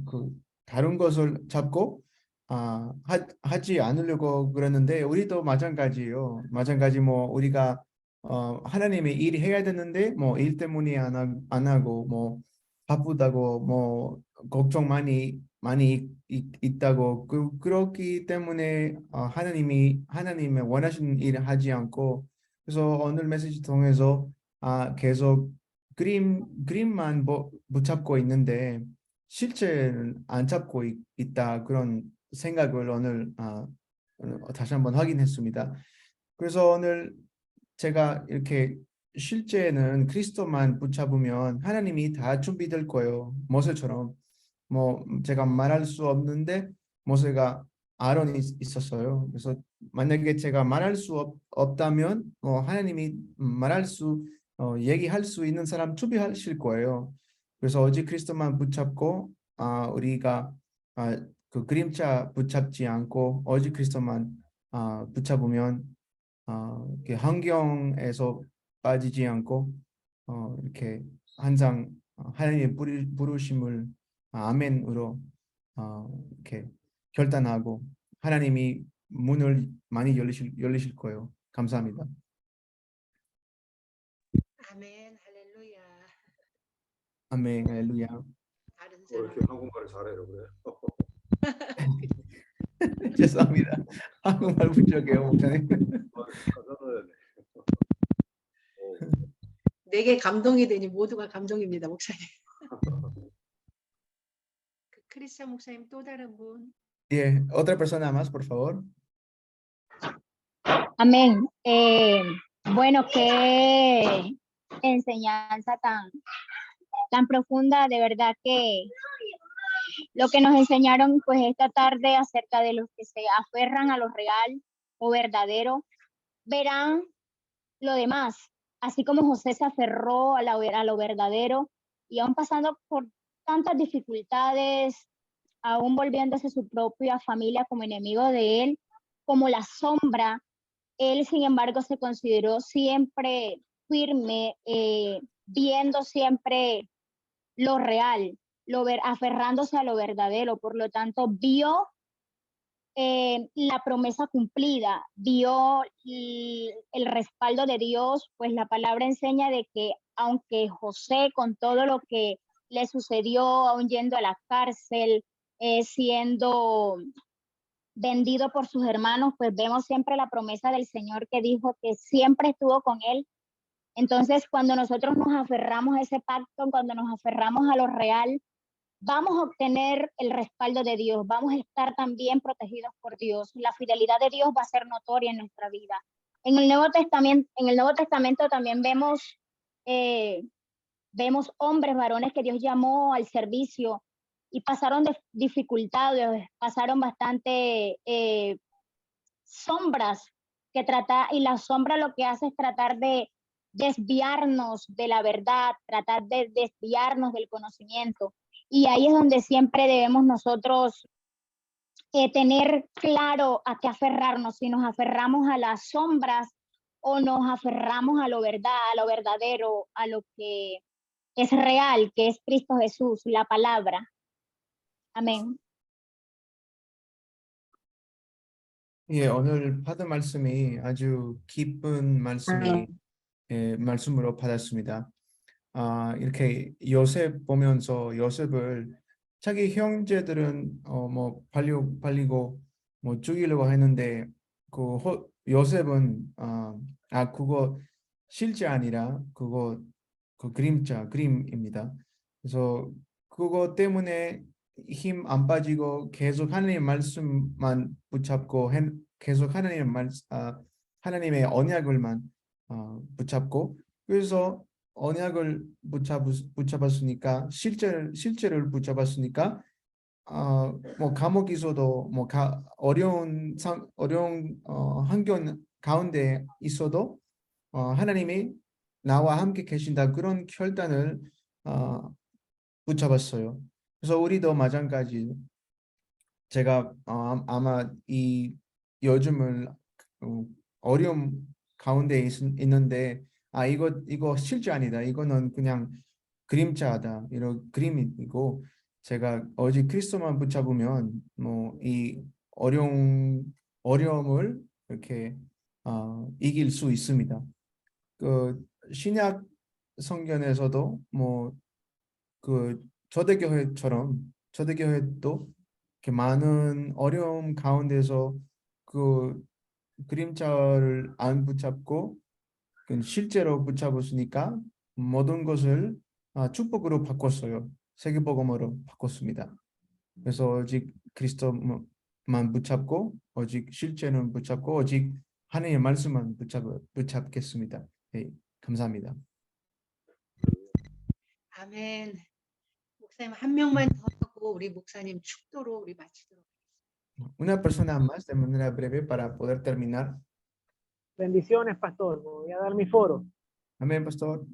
그 다른 것을 잡고 하지 않으려고 그러는데 우리도 마찬가지예요. 마찬가지 뭐 우리가 하나님의 일이 해야 되는데 뭐 일 때문에 안 하고 뭐 바쁘다고 뭐 걱정 많이 있다고 그렇기 때문에 하나님의 원하시는 일을 하지 않고 그래서 오늘 메시지 통해서 계속 그림만 붙잡고 있는데 실체는 안 잡고 있다 그런 생각을 오늘 다시 한번 확인했습니다. 그래서 오늘 제가 이렇게 실제는 그리스도만 붙잡으면 하나님이 다 준비될 거예요. 모세처럼 뭐 제가 말할 수 없는데 모세가 아론이 있었어요. 그래서 만약에 제가 말할 수 없다면 하나님이 말할 수 얘기할 수 있는 사람 준비하실 거예요. 그래서 오직 그리스도만 붙잡고 우리가 그 그림자 붙잡지 않고 오직 그리스도만 붙잡으면 이렇게 환경에서 빠지지 않고 이렇게 항상 하나님의 부르심을 아멘으로 이렇게 결단하고 하나님이 문을 많이 열리실 거예요. 감사합니다. 아멘, 할렐루야. 아멘, 할렐루야. 다른 왜 이렇게 사람. 한국말을 잘해요, 그래? 죄송합니다. 한국말 부족해요, 목사님. 내게 감동이 되니 모두가 감동입니다, 목사님. 크리스찬 목사님 또 다른 분. Yeah, otra persona más, por favor. Amén. Bueno, qué enseñanza tan profunda, de verdad que lo que nos enseñaron pues esta tarde acerca de los que se aferran a lo real o verdadero, verán lo demás, así como José se aferró a lo verdadero y aún pasando por tantas dificultades, aún volviéndose su propia familia como enemigo de él, como la sombra, él sin embargo se consideró siempre firme, viendo siempre lo real, aferrándose a lo verdadero, por lo tanto vio la promesa cumplida, vio el respaldo de Dios, pues la palabra enseña de que aunque José con todo lo que le sucedió, aún yendo a la cárcel, siendo vendido por sus hermanos, pues vemos siempre la promesa del Señor que dijo que siempre estuvo con él. Entonces, cuando nosotros nos aferramos a ese pacto, cuando nos aferramos a lo real, vamos a obtener el respaldo de Dios, vamos a estar también protegidos por Dios. La fidelidad de Dios va a ser notoria en nuestra vida. En el Nuevo Testamento también vemos hombres, varones que Dios llamó al servicio y pasaron dificultades, pasaron bastante sombras y la sombra lo que hace es tratar de desviarnos de la verdad, tratar de desviarnos del conocimiento. Y ahí es donde siempre debemos nosotros tener claro a qué aferrarnos. Si nos aferramos a las sombras o nos aferramos a lo verdad, a lo verdadero, a lo que es real, que es Cristo Jesús, la palabra. Amén. 예, 오늘 받은 말씀이 아주 기쁜 말씀으로 받았습니다. 이렇게 요셉 보면서 요셉을 자기 형제들은 뭐 발리고 뭐 죽이려고 했는데 요셉은 그거 실제 아니라 그거 그림입니다. 그래서 그거 때문에 힘 안 빠지고 계속 하나님의 말씀만 붙잡고 계속 하나님의 언약을만 붙잡고 그래서 언약을 붙잡았으니까 실제를 붙잡았으니까 뭐 감옥에서도 뭐 어려운 환경 가운데 있어도 하나님이 나와 함께 계신다 그런 결단을 붙잡았어요. 그래서 우리도 마찬가지. 제가 아마 이 요즘을 어려움 가운데 있는데 이거 실제 아니다. 이거는 그냥 그림자다. 이런 그림이고 제가 오직 그리스도만 붙잡으면 뭐 이 어려움을 이렇게 이길 수 있습니다. 그 신약 성경에서도 뭐 그 초대교회도 이렇게 많은 어려움 가운데서 그 그림자를 안 붙잡고 실제로 붙잡았으니까 모든 것을 축복으로 바꿨어요. 세계복음으로 바꿨습니다. 그래서 오직 그리스도만 붙잡고 오직 실제는 붙잡고 오직 하나님의 말씀만 붙잡겠습니다. 네, 감사합니다. 아멘. 목사님 한 명만 더 하고 우리 목사님 축도로 우리 마치도록. Una persona más de manera breve para poder terminar. Bendiciones, pastor. Voy a dar mi foro. Amén, pastor.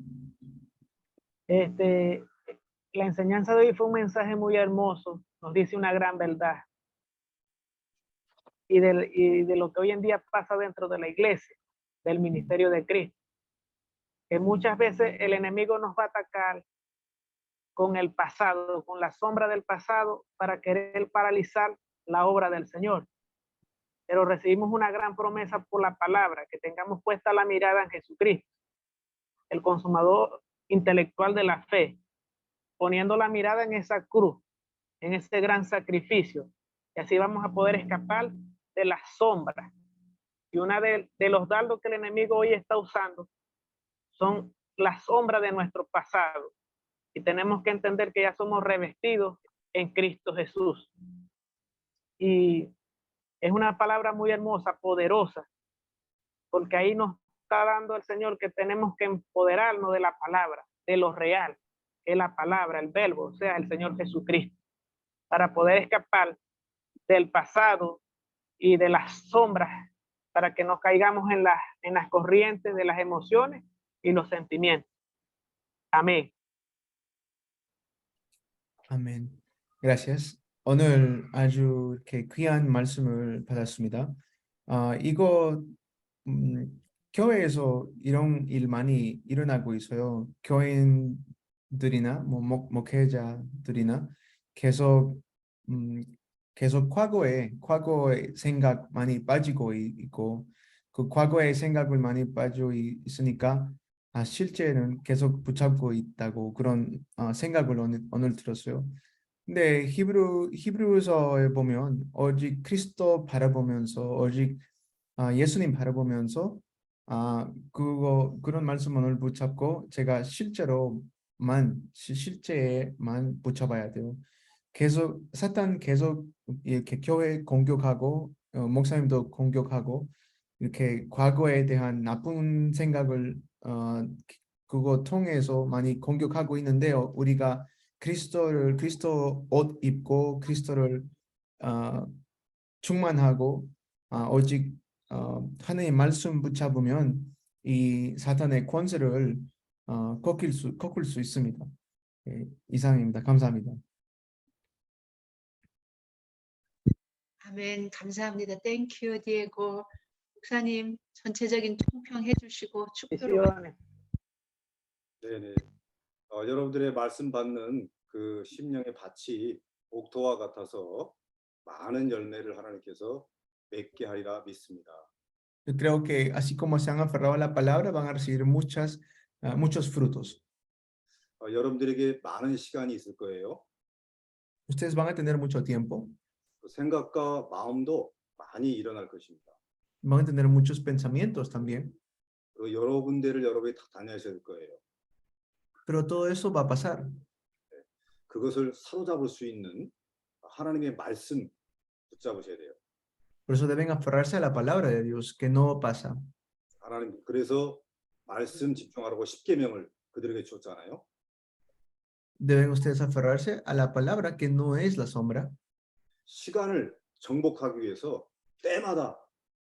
La enseñanza de hoy fue un mensaje muy hermoso. Nos dice una gran verdad. Y de lo que hoy en día pasa dentro de la iglesia, del ministerio de Cristo. Que muchas veces el enemigo nos va a atacar con el pasado, con la sombra del pasado, para querer paralizar la obra del Señor. Pero recibimos una gran promesa por la palabra, que tengamos puesta la mirada en Jesucristo, el consumador intelectual de la fe, poniendo la mirada en esa cruz, en ese gran sacrificio, y así vamos a poder escapar de las sombras. Y una de los dardos que el enemigo hoy está usando son las sombras de nuestro pasado, y tenemos que entender que ya somos revestidos en Cristo Jesús. Y es una palabra muy hermosa, poderosa, porque ahí nos está dando el Señor que tenemos que empoderarnos de la palabra, de lo real, que es la palabra, el verbo, o sea, el Señor Jesucristo, para poder escapar del pasado y de las sombras, para que no caigamos en las corrientes de las emociones y los sentimientos. Amén. 아멘. Gracias. 오늘 아주 이렇게 귀한 말씀을 받았습니다. 이거 교회에서 이런 일 많이 일어나고 있어요. 교인들이나 뭐 목회자들이나 계속 과거의 생각 많이 빠지고 있고 그 과거의 생각을 많이 빠져 있으니까 실제는 계속 붙잡고 있다고 그런 생각을 오늘 들었어요. 근데 히브리서에 보면 오직 그리스도 바라보면서 오직 예수님 바라보면서 그런 말씀 오늘 붙잡고 제가 실제만 붙잡아야 돼요. 사탄 계속 이렇게 교회 공격하고 목사님도 공격하고 이렇게 과거에 대한 나쁜 생각을 그거 통해서 많이 공격하고 있는데 우리가 그리스도 옷 입고 그리스도를 충만하고 오직 하나님의 말씀 붙잡으면 이 사탄의 권세를 꺾을 수 있습니다. 이상입니다. 감사합니다. 아멘. 감사합니다. 땡큐 디에고. 목사님 전체적인 총평해 주시고 축도로 Bendiciones. 네네. 여러분들의 말씀 받는 그 심령의 밭이 옥토와 같아서 많은 열매를 하나님께서 맺게 하리라 믿습니다. Yo creo que así como se han aferrado a la palabra, van a recibir muchos frutos. 여러분들에게 많은 시간이 있을 거예요. Ustedes van a tener mucho tiempo, 그 생각과 마음도 많이 일어날 것입니다. van a tener muchos pensamientos también, 그리고 여러 군데를 여러분이 다 다녀야 될 거예요. pero todo eso va a pasar. 그것을 사로잡을 수 있는 하나님의 말씀 붙잡으셔야 돼요. Por eso deben aferrarse a la palabra de Dios, que no pasa. 하나님 그래서 말씀 집중하라고 십계명을 그들에게 줬잖아요. Deben ustedes aferrarse a la palabra que no es la sombra. 시간을 정복하기 위해서 때마다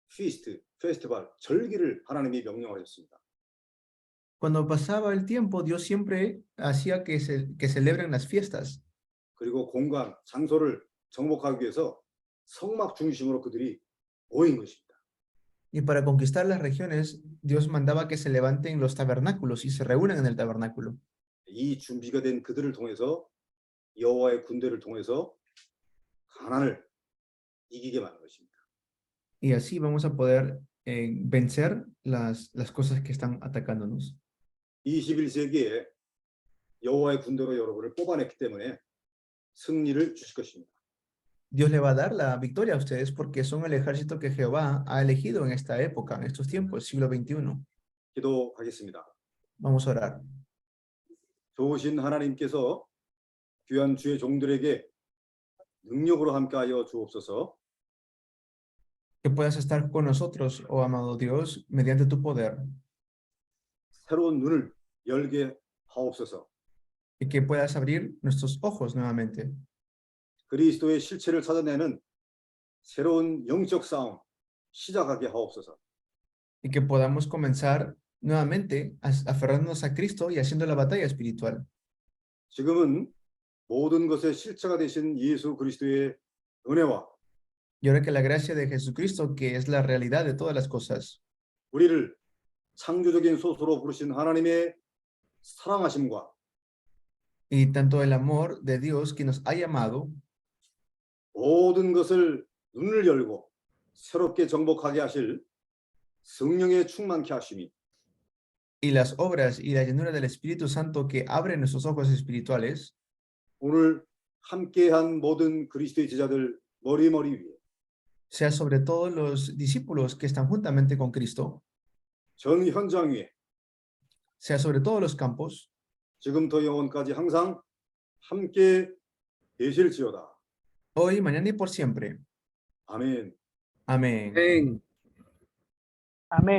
피스트, 페스티벌, 절기를 하나님이 명령하셨습니다. Cuando pasaba el tiempo, Dios siempre hacía que celebren las fiestas. 그리고 공간, 장소를 정복하기 위해서 성막 중심으로 그들이 모인 것입니다. Y para conquistar las regiones, Dios mandaba que se levanten los tabernáculos y se reúnan en el tabernáculo. 이 준비가 된 그들을 통해서 여호와의 군대를 통해서 가나안을 이기게 만든 것입니다. Y así vamos a poder vencer las cosas que están atacándonos. 21세기에 여호와의 군대로 여러분을 뽑아냈기 때문에 승리를 주실 것입니다. Dios le va a dar la victoria a ustedes porque son el ejército que Jehová ha elegido en esta época, en estos tiempos, siglo XXI. 기도하겠습니다. Vamos a orar. 좋으신 하나님께서 귀한 주의 종들에게 능력으로 함께하여 주옵소서. Que puedas estar con nosotros, oh amado Dios, mediante tu poder. 새로운 눈을 열게 하옵소서. Y que puedas abrir nuestros ojos nuevamente. 그리스도의 실체를 찾아내는 새로운 영적 싸움 시작하게 하옵소서. Y que podamos comenzar nuevamente aferrándonos a Cristo y haciendo la batalla espiritual. 지금은 모든 것의 실체가 되신 예수 그리스도의 은혜와 Y ahora que la gracia de Jesucristo, que es la realidad de todas las cosas, 우리를 창조적인 소수로 부르신 하나님의 사랑하심과 y tanto el amor de Dios que nos ha llamado, 모든 것을 눈을 열고 새롭게 정복하게 하실 성령의 충만케 하심이 y las obras y la llenura del Espíritu Santo que abre nuestros ojos espirituales, 오늘 함께한 모든 그리스도의 제자들 머리머리 위에 sea sobre todos los discípulos que están juntamente con Cristo, 전 현장 위에 sea sobre todos los campos, 지금부터 영원까지 항상 함께 계실지어다. hoy, mañana y por siempre. 아멘. Amén. Amén. Amén.